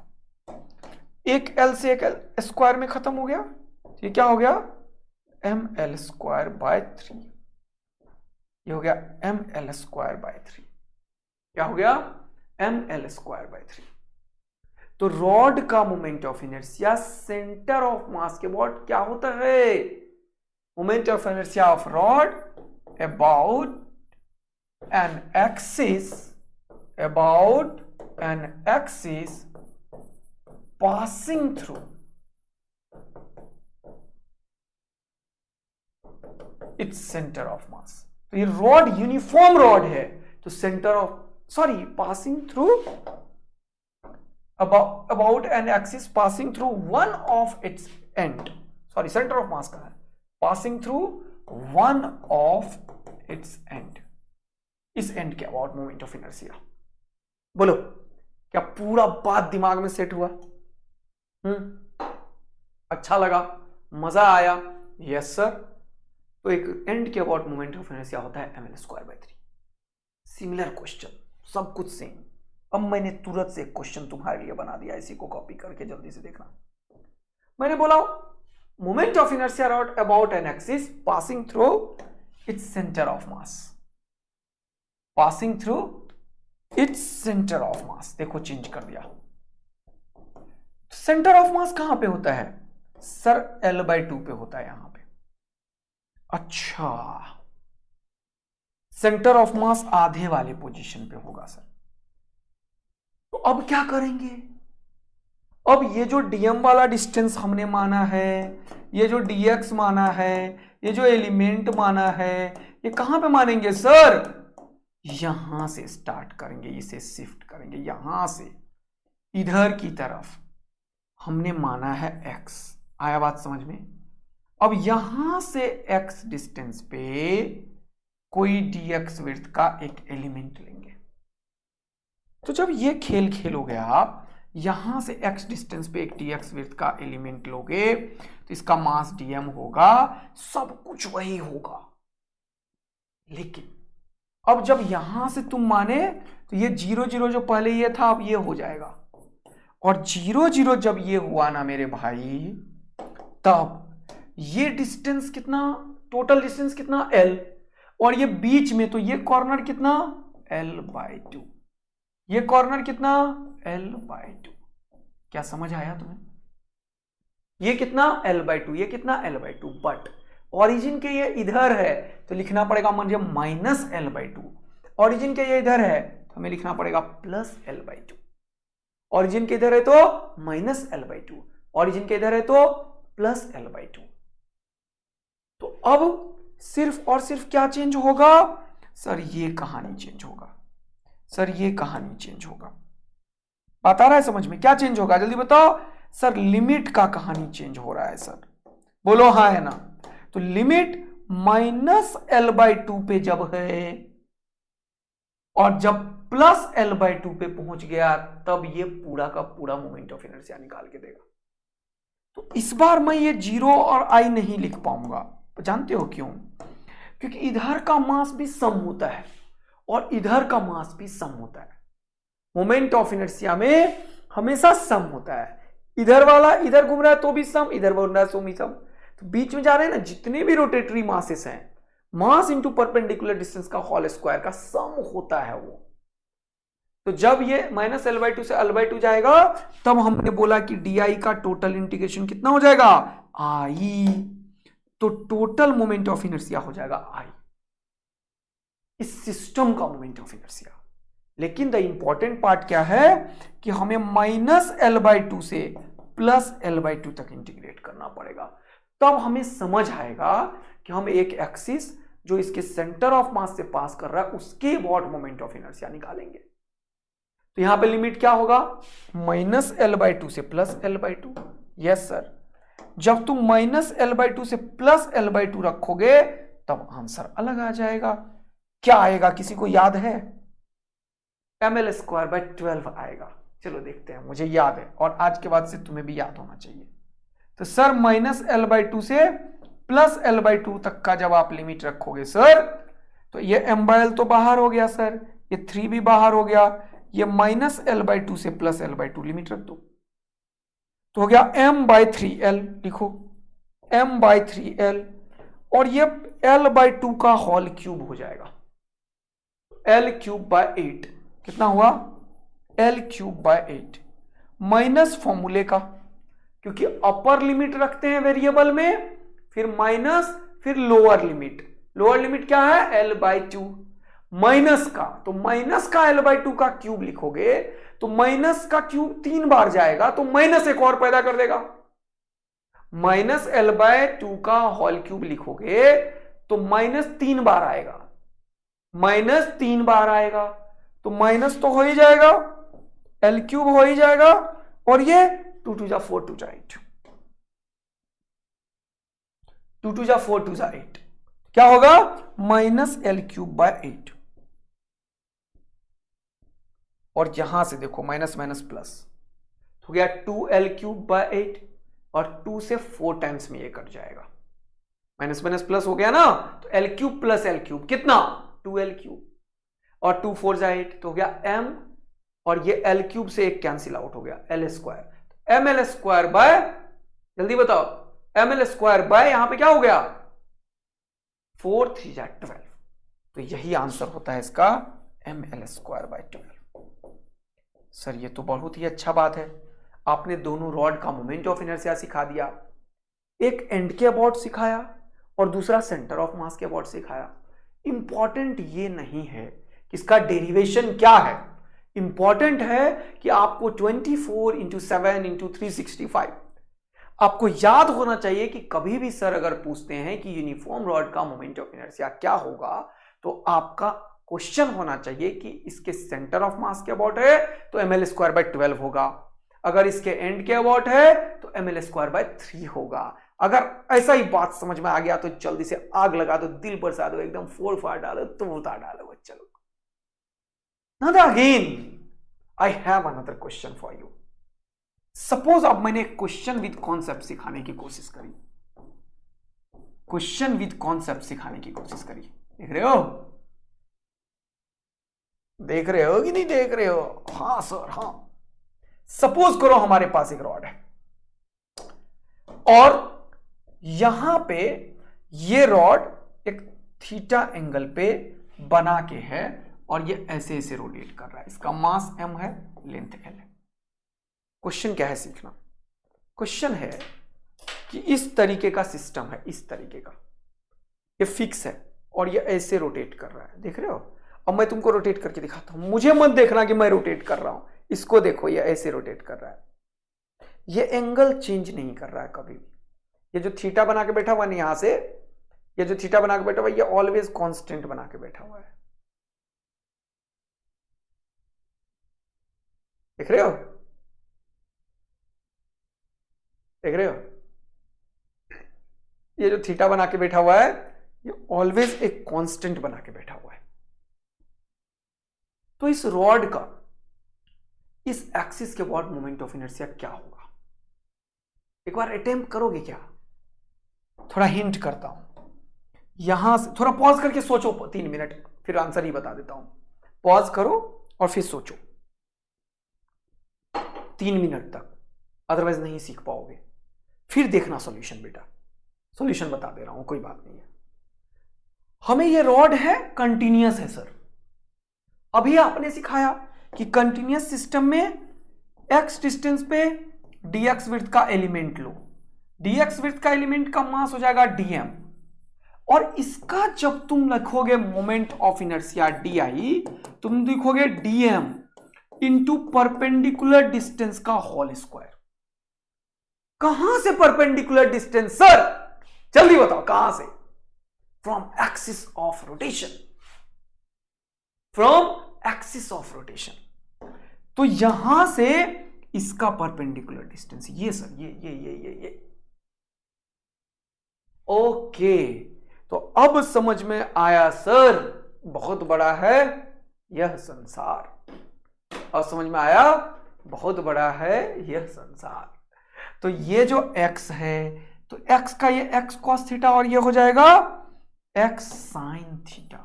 एक L से एक L स्क्वायर में खत्म हो गया, ये क्या हो गया, mL²/3, ये हो गया mL²/3, क्या हो गया, mL²/3। तो रॉड का moment of inertia centre of मास के अबाउट क्या होता है, moment of inertia of rod about an axis, about an axis passing through its center of mass। तो ये रॉड यूनिफॉर्म रॉड है, तो centre of, sorry, passing through, about an axis passing through one of its end, sorry centre of मास का है, passing through one of its end, इस and के about moment of inertia. बोलो, क्या पूरा बात दिमाग में सेट हुआ, अच्छा लगा, मजा आया, यस सर। तो एक एंड के अबाउट मोमेंट ऑफ इनर्शिया होता है mL²/3। सिमिलर क्वेश्चन, सब कुछ सेम। अब मैंने तुरंत से एक क्वेश्चन तुम्हारे लिए बना दिया, इसी को कॉपी करके जल्दी से देखना। मैंने बोला moment of inertia about an axis passing through its centre of mass, passing through its centre of मास। देखो चेंज कर दिया, सेंटर ऑफ मास कहां पे होता है सर? L/2 पे होता है यहां पे। अच्छा, सेंटर ऑफ मास आधे वाले पोजीशन पे होगा सर। तो अब क्या करेंगे? अब ये जो dm वाला डिस्टेंस हमने माना है, ये जो dx माना है, ये जो एलिमेंट माना है, ये कहां पे मानेंगे सर? यहां से स्टार्ट करेंगे, इसे शिफ्ट करेंगे यहां से इधर की तरफ। हमने माना है x, आया बात समझ में? अब यहां से x डिस्टेंस पे कोई dx विड्थ का एक एलिमेंट लेंगे। तो जब ये खेल हो गया, यहां से x डिस्टेंस पे एक dx विड्थ का एलिमेंट लोगे तो इसका मास dm होगा, सब कुछ वही होगा। लेकिन अब जब यहां से तुम माने तो ये 0 0 जो पहले ये था अब ये हो जाएगा, और 0 0 जब ये हुआ ना मेरे भाई, तब ये डिस्टेंस कितना, टोटल डिस्टेंस कितना L, और ये बीच में तो ये कॉर्नर कितना L/2, ये कॉर्नर कितना L/2। क्या समझ आया तुम्हें? ये कितना L/2, ये कितना L/2, बट ओरिजिन के ये इधर है तो लिखना पड़ेगा मुझे -L/2, ओरिजिन के ये इधर है तो हमें लिखना पड़ेगा +L/2, ओरिजिन के इधर है तो -L/2, ओरिजिन के इधर है तो +L/2। तो अब सिर्फ और सिर्फ क्या चेंज होगा सर? ये कहानी चेंज होगा सर, ये कहानी चेंज होगा। बात आ रहा है समझ में? क्या चेंज होगा जल्दी बताओ सर? लिमिट का कहानी चेंज हो रहा है सर, बोलो हाँ है ना? तो लिमिट -L/2 पे जब है और जब +L/2 पे पहुंच गया, तब ये पूरा का पूरा मोमेंट ऑफ इनर्शिया निकाल के देगा। तो इस बार मैं ये 0 और I नहीं लिख पाऊंगा, जानते हो क्यों? क्योंकि इधर का मास भी सम होता है और इधर का मास भी सम होता है। मोमेंट ऑफ इनर्शिया में हमेशा सम होता है, इधर वाला इधर घूम रहा है तो भी सम, इधर घूम रहा है तो भी सम। तो बीच में जा रहे हैं ना जितने भी रोटेटरी मासेस हैं, मास इंटू परपेंडिकुलर डिस्टेंस का होल स्क्वायर का सम होता है वो। तो जब ये -L/2 से L/2 जाएगा, तब हमने बोला कि डी का टोटल इंटीग्रेशन कितना हो जाएगा? I। तो टोटल मोमेंट ऑफ इनर्शिया हो जाएगा I, इस सिस्टम का मोमेंट ऑफ इनर्शिया। लेकिन द इंपॉर्टेंट पार्ट क्या है कि हमें -L/2 से +L/2 तक इंटीग्रेट करना पड़ेगा, तब हमें समझ आएगा कि हम एक एक्सिस जो इसके सेंटर ऑफ मास से पास कर रहा है उसके अबाउट मोमेंट ऑफ इनर्शिया निकालेंगे। तो यहां पे लिमिट क्या होगा? -L/2 से +L/2। यस सर, जब तुम -L/2 से +L/2 रखोगे तब आंसर अलग आ जाएगा। क्या आएगा किसी को याद है? mL²/12 आएगा। चलो देखते हैं, मुझे याद है और आज के बाद से तुम्हें भी याद होना चाहिए। तो सर -L/2 से +L/2 तक का जब आप लिमिट रखोगे सर, तो ये m/L तो बाहर हो गया सर, ये 3 भी बाहर हो गया, ये -L/2 से +L/2 लिमिट रख दो तो हो गया m/3L। लिखो m/3L, और ये L/2 का होल क्यूब हो जाएगा, L3/8। कितना हुआ? L3/8 माइनस फॉर्मूले का, क्योंकि अपर लिमिट रखते हैं वेरिएबल में, फिर माइनस, फिर लोअर लिमिट। लोअर लिमिट क्या है? L/2 माइनस का, तो माइनस का L/2 का क्यूब लिखोगे तो माइनस का क्यूब 3 बार जाएगा तो माइनस एक और पैदा कर देगा। -L/2 का होल क्यूब लिखोगे तो -3 बार आएगा, -3 बार आएगा तो माइनस तो हो ही जाएगा, L³ हो ही जाएगा, और ये 2 2 4 2 8, 2 2 4 2 8 क्या होगा? -L3/8। और यहां से देखो माइनस माइनस प्लस हो गया 2L3/8, और 2 से 4 टाइम्स में ये कट जाएगा, माइनस माइनस प्लस हो गया ना, तो L³ + L³ कितना? 2L³ और 2 4 8 तो हो गया और ये L क्यूब से एक कैंसिल आउट हो गया, L square, ml square by, जल्दी बताओ, ml स्क्वायर बाय यहां पे क्या हो गया 4 3 जा 12। तो यही आंसर होता है इसका ml स्क्वायर बाय 12। सर ये तो बहुत ही अच्छा बात है, आपने दोनों रॉड का मोमेंट ऑफ इनर्शिया सिखा दिया, एक एंड के अबाउट सिखाया और दूसरा सेंटर ऑफ मास के अबाउट सिखाया। इंपॉर्टेंट ये नहीं है कि इसका डेरिवेशन क्या है, इंपॉर्टेंट है कि आपको 24 इंटू 7 इंटू 365 आपको याद होना चाहिए कि कभी भी सर अगर पूछते हैं कि यूनिफॉर्म रॉड का मोमेंट ऑफ इनर्शिया क्या होगा, तो आपका क्वेश्चन होना चाहिए कि इसके सेंटर ऑफ मास के अबाउट है तो ml स्क्वायर बाय 12 होगा, अगर इसके एंड के अबाउट है तो ml स्क्वायर बाय 3 होगा। अगर ऐसा ही बात समझ में आ गया तो जल्दी से आग लगा दो, दिल बरसा दो, एकदम फोड़ फाड़ डालो, तुम उतार डालो बच्चा लोग। Now again I have another question for you. Suppose अब मैंने क्वेश्चन विद कॉन्सेप्ट सिखाने की कोशिश करी, क्वेश्चन विद कॉन्सेप्ट सिखाने की कोशिश करी, देख रहे हो, देख रहे हो कि नहीं देख रहे हो? हाँ सर हाँ। सपोज करो हमारे पास एक रॉड है और यहां पे ये रॉड एक थीटा एंगल पे बना के है और ये ऐसे ऐसे रोटेट कर रहा है, इसका मास m है, लेंथ l है। क्वेश्चन क्या है सीखना, क्वेश्चन है कि इस तरीके का सिस्टम है, इस तरीके का, ये फिक्स है और ये ऐसे रोटेट कर रहा है, देख रहे हो? अब मैं तुमको रोटेट करके दिखाता हूं, मुझे मत देखना कि मैं रोटेट कर रहा हूं, इसको देखो, ये ऐसे रोटेट कर रहा है, ये एंगल चेंज नहीं कर रहा है कभी भी। ये जो थीटा बना के बैठा हुआ है यहां से, ये जो थीटा बना के बैठा हुआ है, ये ऑलवेज कांस्टेंट बना के बैठा हुआ है, देख रहे हो? देख रहे हो? ये जो थीटा बना के बैठा हुआ है, ये ऑलवेज एक कांस्टेंट बना के बैठा हुआ है। तो इस रॉड का इस एक्सिस के अबाउट मोमेंट ऑफ इनर्शिया क्या होगा? एक बार अटेम्प्ट करोगे क्या? थोड़ा हिंट करता हूं, यहां से थोड़ा पॉज करके सोचो 3 मिनट, फिर आंसर ही बता देता हूं। पॉज करो और फिर सोचो 3 मिनट तक, अदरवाइज नहीं सीख पाओगे। फिर देखना सॉल्यूशन, बेटा सॉल्यूशन बता दे रहा हूं, कोई बात नहीं है। हमें ये रॉड है, कंटिन्यूअस है सर। अभी आपने सिखाया कि कंटिन्यूअस सिस्टम में x डिस्टेंस पे dx विड्थ का एलिमेंट लो, dx विड्थ का एलिमेंट का मास हो जाएगा dm, और इसका जब तुम लिखोगे मोमेंट ऑफ इनर्शिया di, तुम लिखोगे dm इंटू परपेंडिकुलर डिस्टेंस का होल स्क्वायर। कहां से परपेंडिकुलर डिस्टेंस सर? जल्दी बताओ कहां से? From axis of rotation, from axis of rotation. तो यहां से इसका परपेंडिकुलर डिस्टेंस ये सर, ये ओके। तो अब समझ में आया सर, बहुत बड़ा है यह संसार। अब समझ में आया, बहुत बड़ा है यह संसार। तो ये जो x है, तो x का ये x cos थीटा और ये हो जाएगा x sin थीटा,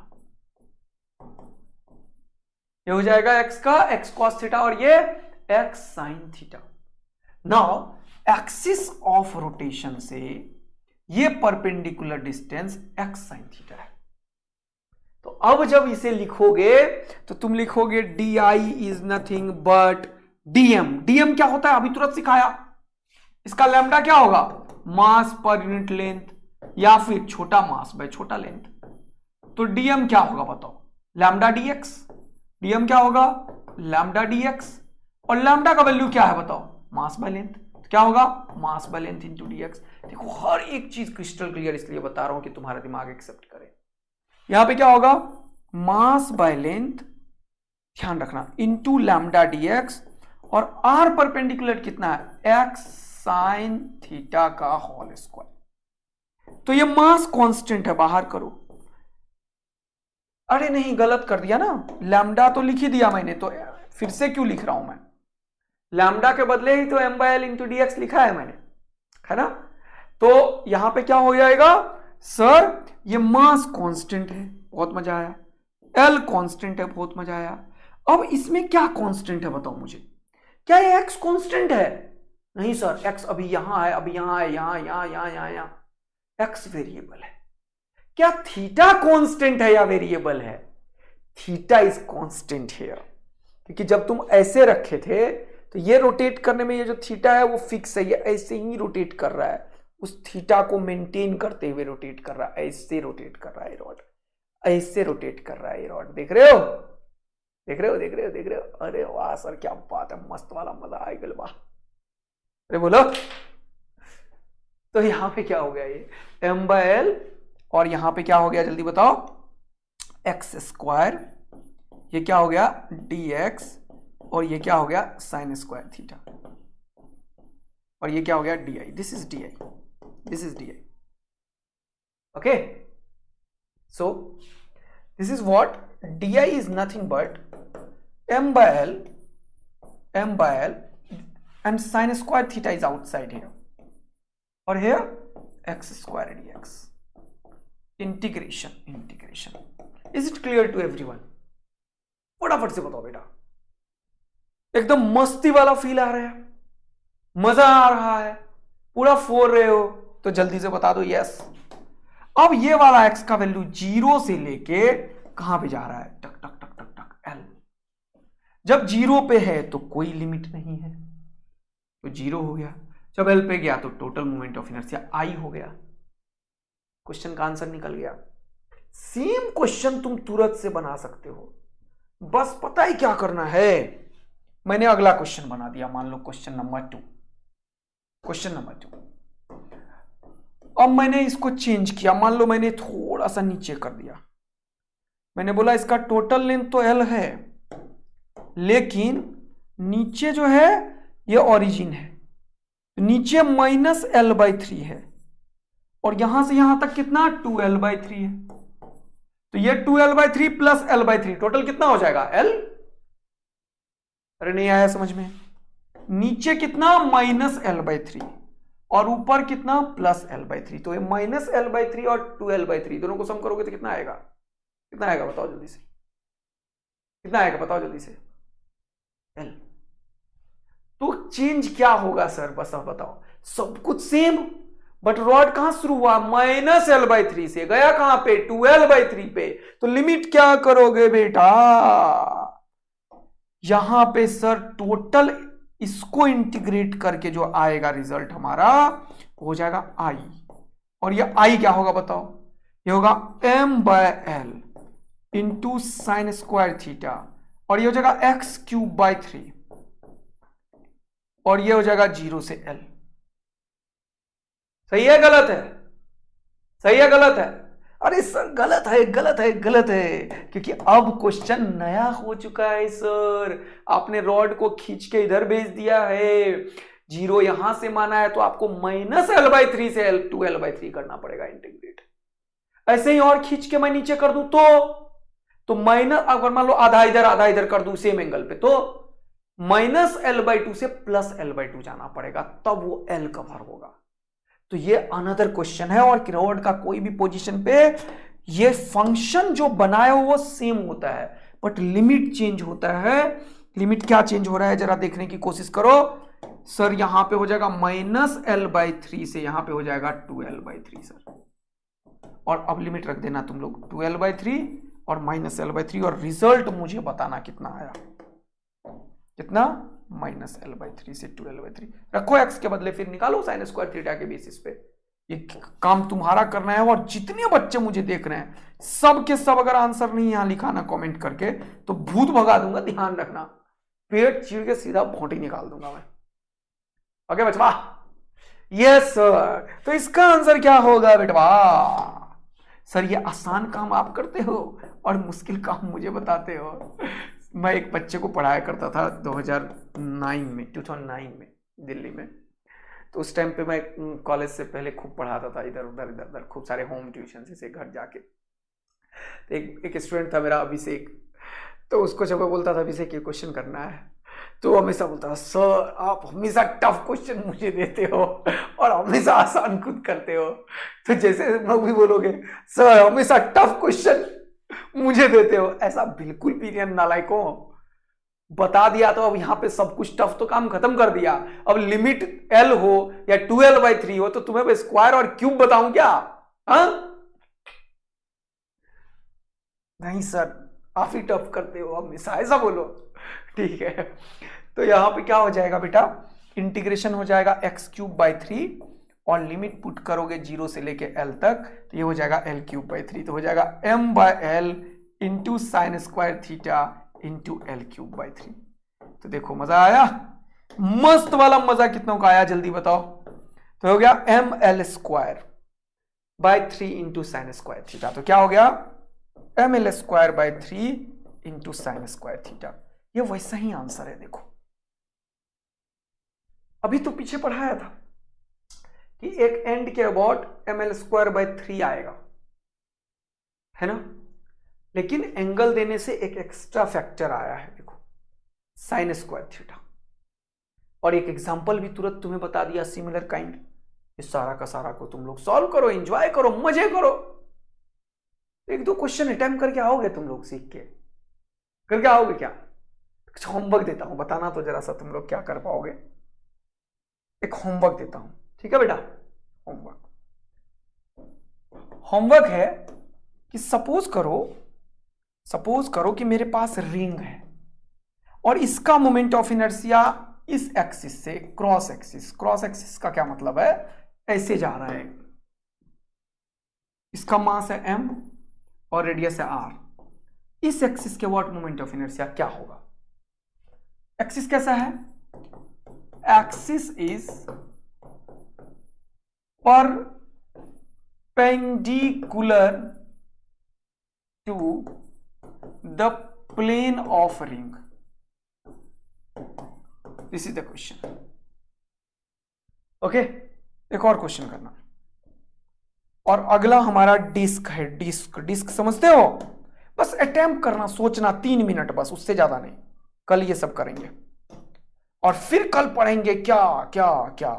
ये हो जाएगा x का x cos थीटा और ये x sin theta. Now axis of rotation से ये perpendicular distance x sin theta है। तो अब जब इसे लिखोगे तो तुम लिखोगे di is nothing but dm। dm क्या होता है अभी तुरंत सिखाया, इसका लैम्डा क्या होगा? मास पर यूनिट लेंथ, या फिर छोटा मास बाय छोटा लेंथ। तो dm क्या होगा बताओ? Lambda dx। dm क्या होगा? Lambda dx। और लैम्डा का वैल्यू क्या है बताओ? मास बाय लेंथ। तो क्या होगा? मास बाय लेंथ इंटू dx। देखो हर एक चीज क्रिस्टल क्लियर इसलिए बता रहा हूं कि तुम्हारा दिमाग एक्सेप्ट करे। यहां पे क्या होगा? मास बाय लेंथ, ध्यान रखना, इंटू लैम्डा dx, और r परपेंडिकुलर कितना है? x साइन थीटा का होल स्क्वायर। तो ये मास कांस्टेंट है, बाहर करो। अरे नहीं, गलत कर दिया ना, लैम्डा तो लिख ही दिया मैंने, तो फिर से क्यों लिख रहा हूं मैं? लैम्डा के बदले ही तो m/l इंटू dx लिखा है मैंने, है ना? तो यहां पे क्या हो जाएगा सर? ये मास कांस्टेंट है, बहुत मजा आया। l कांस्टेंट है, बहुत मजा आया। अब इसमें क्या कांस्टेंट है बताओ मुझे, क्या ये x कांस्टेंट है? नहीं सर, x अभी यहां है, अभी यहां है, यहां यहां यहां यहां यहां, x वेरिएबल है। क्या थीटा कांस्टेंट है या वेरिएबल है? थीटा इज कांस्टेंट हियर, क्योंकि जब तुम ऐसे रखे थे तो ये रोटेट करने में ये जो थीटा है वो फिक्स है, ये ऐसे ही रोटेट कर रहा है, उस थीटा को मेंटेन करते हुए रोटेट कर रहा है, ऐसे रोटेट कर रहा है रॉड, ऐसे रोटेट कर रहा है रॉड। देख रहे हो, देख रहे हो, देख रहे हो, देख रहे हो? अरे वाह सर, क्या बात है, मस्त वाला, मजा आ गया वाह। अरे बोलो, तो यहां पे क्या हो गया, ये m/l, और यहां पे क्या हो गया जल्दी बताओ, एक्स स्क्वायर, ये क्या हो गया dx, और ये क्या हो गया साइन स्क्वायर थीटा, और ये क्या हो गया di, this is di, this is di। Okay, so this is what di is nothing but m/l, and sin square theta is outside here, or here x square dx, integration। Is it clear to everyone? फटाफट से बताओ बेटा, एकदम मस्ती वाला feel आ रहा है, मजा आ रहा है, पूरा फोड़ रहे हो तो जल्दी से बता दो यस। अब ये वाला x का वैल्यू 0 से लेके कहां पे जा रहा है, टक टक टक टक टक l। जब 0 पे है तो कोई लिमिट नहीं है, तो 0 हो गया। जब l पे गया तो total moment of inertia I हो गया। क्वेश्चन का आंसर निकल गया। सेम क्वेश्चन तुम तुरंत से बना सकते हो, बस पता ही क्या करना है। मैंने अगला क्वेश्चन बना दिया, मान लो क्वेश्चन नंबर 2, क्वेश्चन नंबर 2। अब मैंने इसको चेंज किया, मान लो मैंने थोड़ा सा नीचे कर दिया, मैंने बोला इसका टोटल लेंथ तो l है, लेकिन नीचे जो है ये ओरिजिन है, नीचे -l/3 है, और यहां से यहां तक कितना 2l/3 है, तो ये 2l/3 प्लस l/3 टोटल कितना हो जाएगा l। अरे नहीं आया समझ में, नीचे कितना -l/3 और ऊपर कितना +l/3, तो ये -l/3 और 2l/3 दोनों को सम करोगे तो कितना आएगा, कितना आएगा बताओ जल्दी से, कितना आएगा बताओ जल्दी से, l। तो चेंज क्या होगा सर, बस अब बताओ, सब कुछ सेम, बट रॉड कहां शुरू हुआ -l/3 से, गया कहां पे 2l/3 पे, तो लिमिट क्या करोगे बेटा, यहां पे सर टोटल इसको इंटीग्रेट करके जो आएगा रिजल्ट हमारा हो जाएगा I, और ये I क्या होगा बताओ, ये होगा m/l into sine square theta, और ये हो जाएगा x³/3, और ये हो जाएगा 0 से l। सही है गलत है, सही है गलत है? अरे सर गलत है, गलत है, गलत है, क्योंकि अब क्वेश्चन नया हो चुका है सर, आपने रॉड को खींच के इधर भेज दिया है, 0 यहां से माना है तो आपको -l/3 से 2l/3 करना पड़ेगा इंटीग्रेट। ऐसे ही और खींच के मैं नीचे कर दूं तो माइनस, अगर मान लो आधा इधर कर दूं सेम एंगल पे, तो -l/2 से +l/2 जाना पड़ेगा, तब वो l कवर होगा। तो ये अनदर क्वेश्चन है, और रॉड का कोई भी पोजीशन पे ये फंक्शन जो बनाया वो सेम होता है, बट लिमिट चेंज होता है। लिमिट क्या चेंज हो रहा है जरा देखने की कोशिश करो सर, यहां पे हो जाएगा -l/3 से यहां पे हो जाएगा 2l/3 सर, और अब लिमिट रख देना तुम लोग 2l/3 और -l/3, और रिजल्ट मुझे बताना कितना आया, कितना -l/3 से 2l/3 रखो, x के बदले फिर निकालो साइन स्क्वायर थीटा के बेसिस पे। ये काम तुम्हारा करना है, और जितने बच्चे मुझे देख रहे हैं सब के सब अगर आंसर नहीं यहां लिखाना कमेंट करके तो भूत भगा दूंगा, ध्यान रखना, पेट चीर के सीधा भोंटी निकाल दूंगा मैं। ओके बचवा, यस सर। तो इसका आंसर क्या होगा बेटवा? सर ये आसान काम आप करते हो और मुश्किल काम मुझे बताते हो। मैं एक बच्चे को पढ़ाया करता था 2009 में दिल्ली में, तो उस टाइम पे मैं कॉलेज से पहले खूब पढ़ाता था, इधर उधर खूब सारे होम ट्यूशन से घर जाके। तो एक स्टूडेंट था मेरा अभिषेक, तो उसको जब मैं बोलता था अभिषेक ये क्वेश्चन करना है, तो हमेशा बोलता था सर आप हमेशा टफ क्वेश्चन मुझे देते हो और हमेशा आसान खुद करते हो। तो जैसे मैं भी बोलोगे सर हमेशा टफ क्वेश्चन मुझे देते हो, ऐसा बिल्कुल भी नहीं नालायक हो। बता दिया तो अब यहां पे सब कुछ टफ तो काम खत्म कर दिया। अब लिमिट L हो या 2L/3 हो तो तुम्हें स्क्वायर और क्यूब बताऊं क्या? हाँ नहीं सर, काफी टफ करते हो हमेशा, ऐसा बोलो। ठीक है, तो यहां पे क्या हो जाएगा बेटा, इंटीग्रेशन हो जाएगा x³/3 और लिमिट पुट करोगे 0 से लेके L तक, तो ये हो जाएगा L³/3, तो हो जाएगा m/L into sine square theta into L³/3। तो देखो मजा आया, मस्त वाला मजा कितनों का आया जल्दी बताओ। तो हो गया mL²/3 into sine square theta, तो क्या हो गया mL²/3 into sine square theta. ये वैसा ही आंसर है। देखो अभी तो पीछे पढ़ाया था कि एक एंड के अबाउट mL²/3 आएगा, है ना, लेकिन एंगल देने से एक एक्स्ट्रा फैक्टर आया है, देखो साइन स्क्वायर थीटा। और एक एग्जांपल भी तुरंत तुम्हें बता दिया सिमिलर काइंड। इस सारा का सारा को तुम लोग सॉल्व करो, एंजॉय करो, मजे करो। एक दो क्वेश्चन अटेम्प्ट करके आओगे तुम लोग, सीख के करके आओगे क्या? होमवर्क देता हूं, बताना तो जरा सा तुम लोग क्या कर पाओगे। एक होमवर्क देता हूं, ठीक है बेटा? होमवर्क है कि सपोज करो कि मेरे पास रिंग है और इसका मोमेंट ऑफ इनर्शिया इस एक्सिस से क्रॉस एक्सिस का क्या मतलब है, ऐसे जा रहा है। इसका मास है m और रेडियस है r। इस एक्सिस के व्हाट मोमेंट ऑफ इनर्शिया क्या होगा? एक्सिस कैसा है? Axis is perpendicular to the plane of ring. This is the question. Okay, एक और क्वेश्चन करना। और अगला हमारा डिस्क है। डिस्क समझते हो? बस अटेम्प्ट करना, सोचना 3 मिनट बस, उससे ज्यादा नहीं। कल ये सब करेंगे और फिर कल पढ़ेंगे क्या क्या क्या,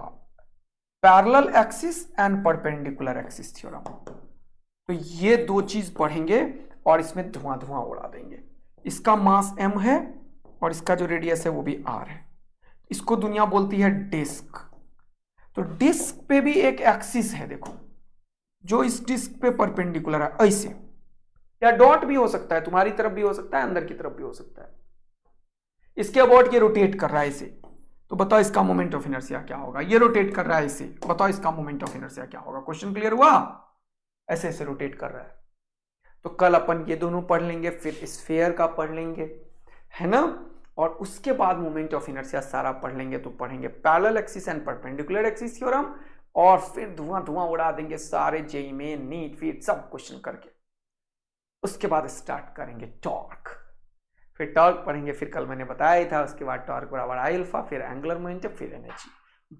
parallel axis and perpendicular axis theorem. तो ये दो चीज पढ़ेंगे और इसमें धुआं धुआं उड़ा देंगे। इसका मास m है और इसका जो रेडियस है वो भी r है। इसको दुनिया बोलती है डिस्क। तो डिस्क पे भी एक एक्सिस है, देखो, जो इस डिस्क पे परपेंडिकुलर है, ऐसे, या डॉट भी हो सकता है, तुम्हारी तरफ भी हो सकता है, अंदर की तरफ भी हो सकता है। इसके अबाउट ये रोटेट कर रहा है इसे, तो बताओ इसका मोमेंट ऑफ इनर्शिया क्या होगा? ये रोटेट कर रहा है इसे, बताओ इसका मोमेंट ऑफ इनर्शिया क्या होगा? क्वेश्चन क्लियर हुआ? ऐसे ऐसे रोटेट कर रहा है। तो कल अपन ये दोनों पढ़ लेंगे, फिर स्फीयर का पढ़ लेंगे, है ना, और उसके बाद मोमेंट ऑफ इनर्शिया सारा पढ़ लेंगे। तो पढ़ेंगे parallel axis and perpendicular axis theorem और फिर धुआं धुआं उड़ा देंगे सारे जेईई में, नीट फीट सब क्वेश्चन करके। उसके बाद स्टार्ट करेंगे टॉर्क, फिर टॉर्क पढ़ेंगे, फिर कल मैंने बताया ही था। उसके बाद टॉर्क बराबर आई अल्फा, फिर एंगुलर मोमेंटम, फिर एनर्जी।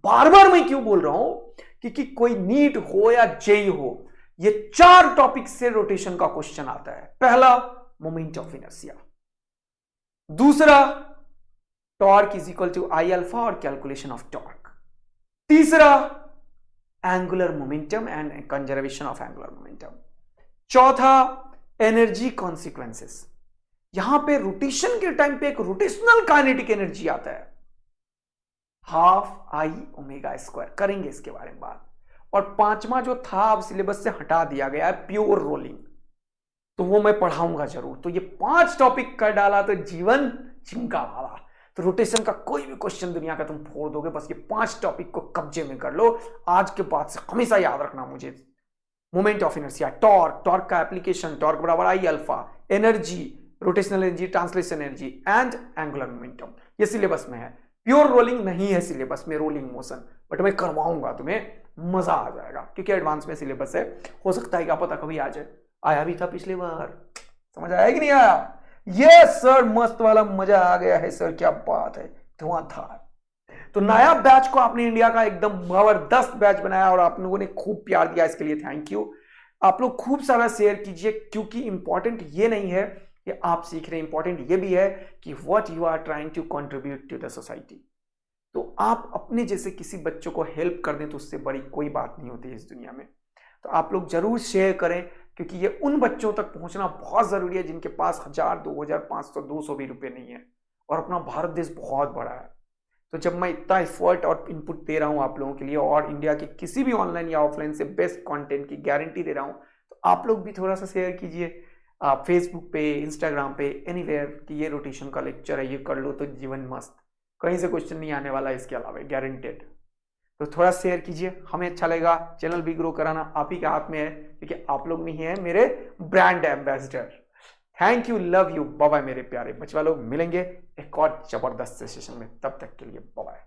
बार बार मैं क्यों बोल रहा हूं? क्योंकि कोई नीट हो या जेईई हो, ये 4 टॉपिक से रोटेशन का क्वेश्चन आता है। पहला मोमेंट ऑफ इनर्शिया, दूसरा torque is equal to I alpha और कैलकुलेशन ऑफ टॉर्क, तीसरा angular momentum and conservation of angular momentum, चौथा एनर्जी कॉन्सिक्वेंसेस। यहां पे रोटेशन के टाइम पे एक रोटेशनल काइनेटिक एनर्जी आता है, हाफ आई ओमेगा स्क्वायर, करेंगे इसके बारे में बात। और पांचवा जो था अब सिलेबस से हटा दिया गया है, प्योर रोलिंग, तो वो मैं पढ़ाऊंगा जरूर। तो ये 5 टॉपिक कर डाला तो जीवन चिंका वाला। तो रोटेशन का कोई भी क्वेश्चन दुनिया का तुम फोड़ दोगे, बस ये 5 टॉपिक को कब्जे में कर लो। आज के बाद से हमेशा याद रखना मुझे, मोमेंट ऑफ इनर्शिया, टॉर्क का एप्लीकेशन, टॉर्क बराबर आई alpha, energy, rotational energy, translation energy and angular momentum, ये सिलेबस में है। प्योर रोलिंग नहीं है सिलेबस में, रोलिंग मोशन, बट मैं करवाऊंगा, तुम्हें मजा आ जाएगा क्योंकि एडवांस में सिलेबस है। हो सकता है क्या पता कभी आ जाए, आया भी था पिछली बार। समझ आया कि नहीं आया? ये सर मस्त वाला मजा आ गया है सर, क्या बात है, धुआंधार। तो नया बैच को आपने इंडिया का एकदम जबरदस्त बैच बनाया और आप लोगों ने खूब प्यार दिया, इसके लिए थैंक यू। आप लोग खूब सारा शेयर कीजिए, क्योंकि इंपॉर्टेंट ये नहीं है कि आप सीख रहे हैं, इंपॉर्टेंट ये भी है कि what you are trying to contribute to the society. तो आप अपने जैसे किसी बच्चों को हेल्प कर दें तो उससे बड़ी कोई बात नहीं होती इस दुनिया में। तो आप लोग जरूर शेयर करें, क्योंकि ये उन बच्चों तक पहुंचना बहुत जरूरी है जिनके पास 1000, 2000, 500, 200 भी रुपए नहीं है। और अपना भारत देश बहुत बड़ा है। तो जब मैं इतना एफर्ट और इनपुट दे रहा हूँ आप लोगों के लिए और इंडिया के किसी भी ऑनलाइन या ऑफलाइन से बेस्ट कंटेंट की गारंटी दे रहा हूँ, तो आप लोग भी थोड़ा सा शेयर कीजिए फेसबुक पे, इंस्टाग्राम पे, एनीवेयर कि ये रोटेशन का लेक्चर है, ये कर लो तो जीवन मस्त, कहीं से क्वेश्चन नहीं आने वाला इसके अलावा, गारंटेड। तो थोड़ा शेयर कीजिए, हमें अच्छा लगेगा। चैनल भी ग्रो कराना आप ही के हाथ में है, क्योंकि आप लोग में ही है मेरे brand ambassador. Thank you, love you, bye bye मेरे प्यारे बचवा लोग। मिलेंगे एक और जबरदस्त सेशन में, तब तक के लिए बाय बाय।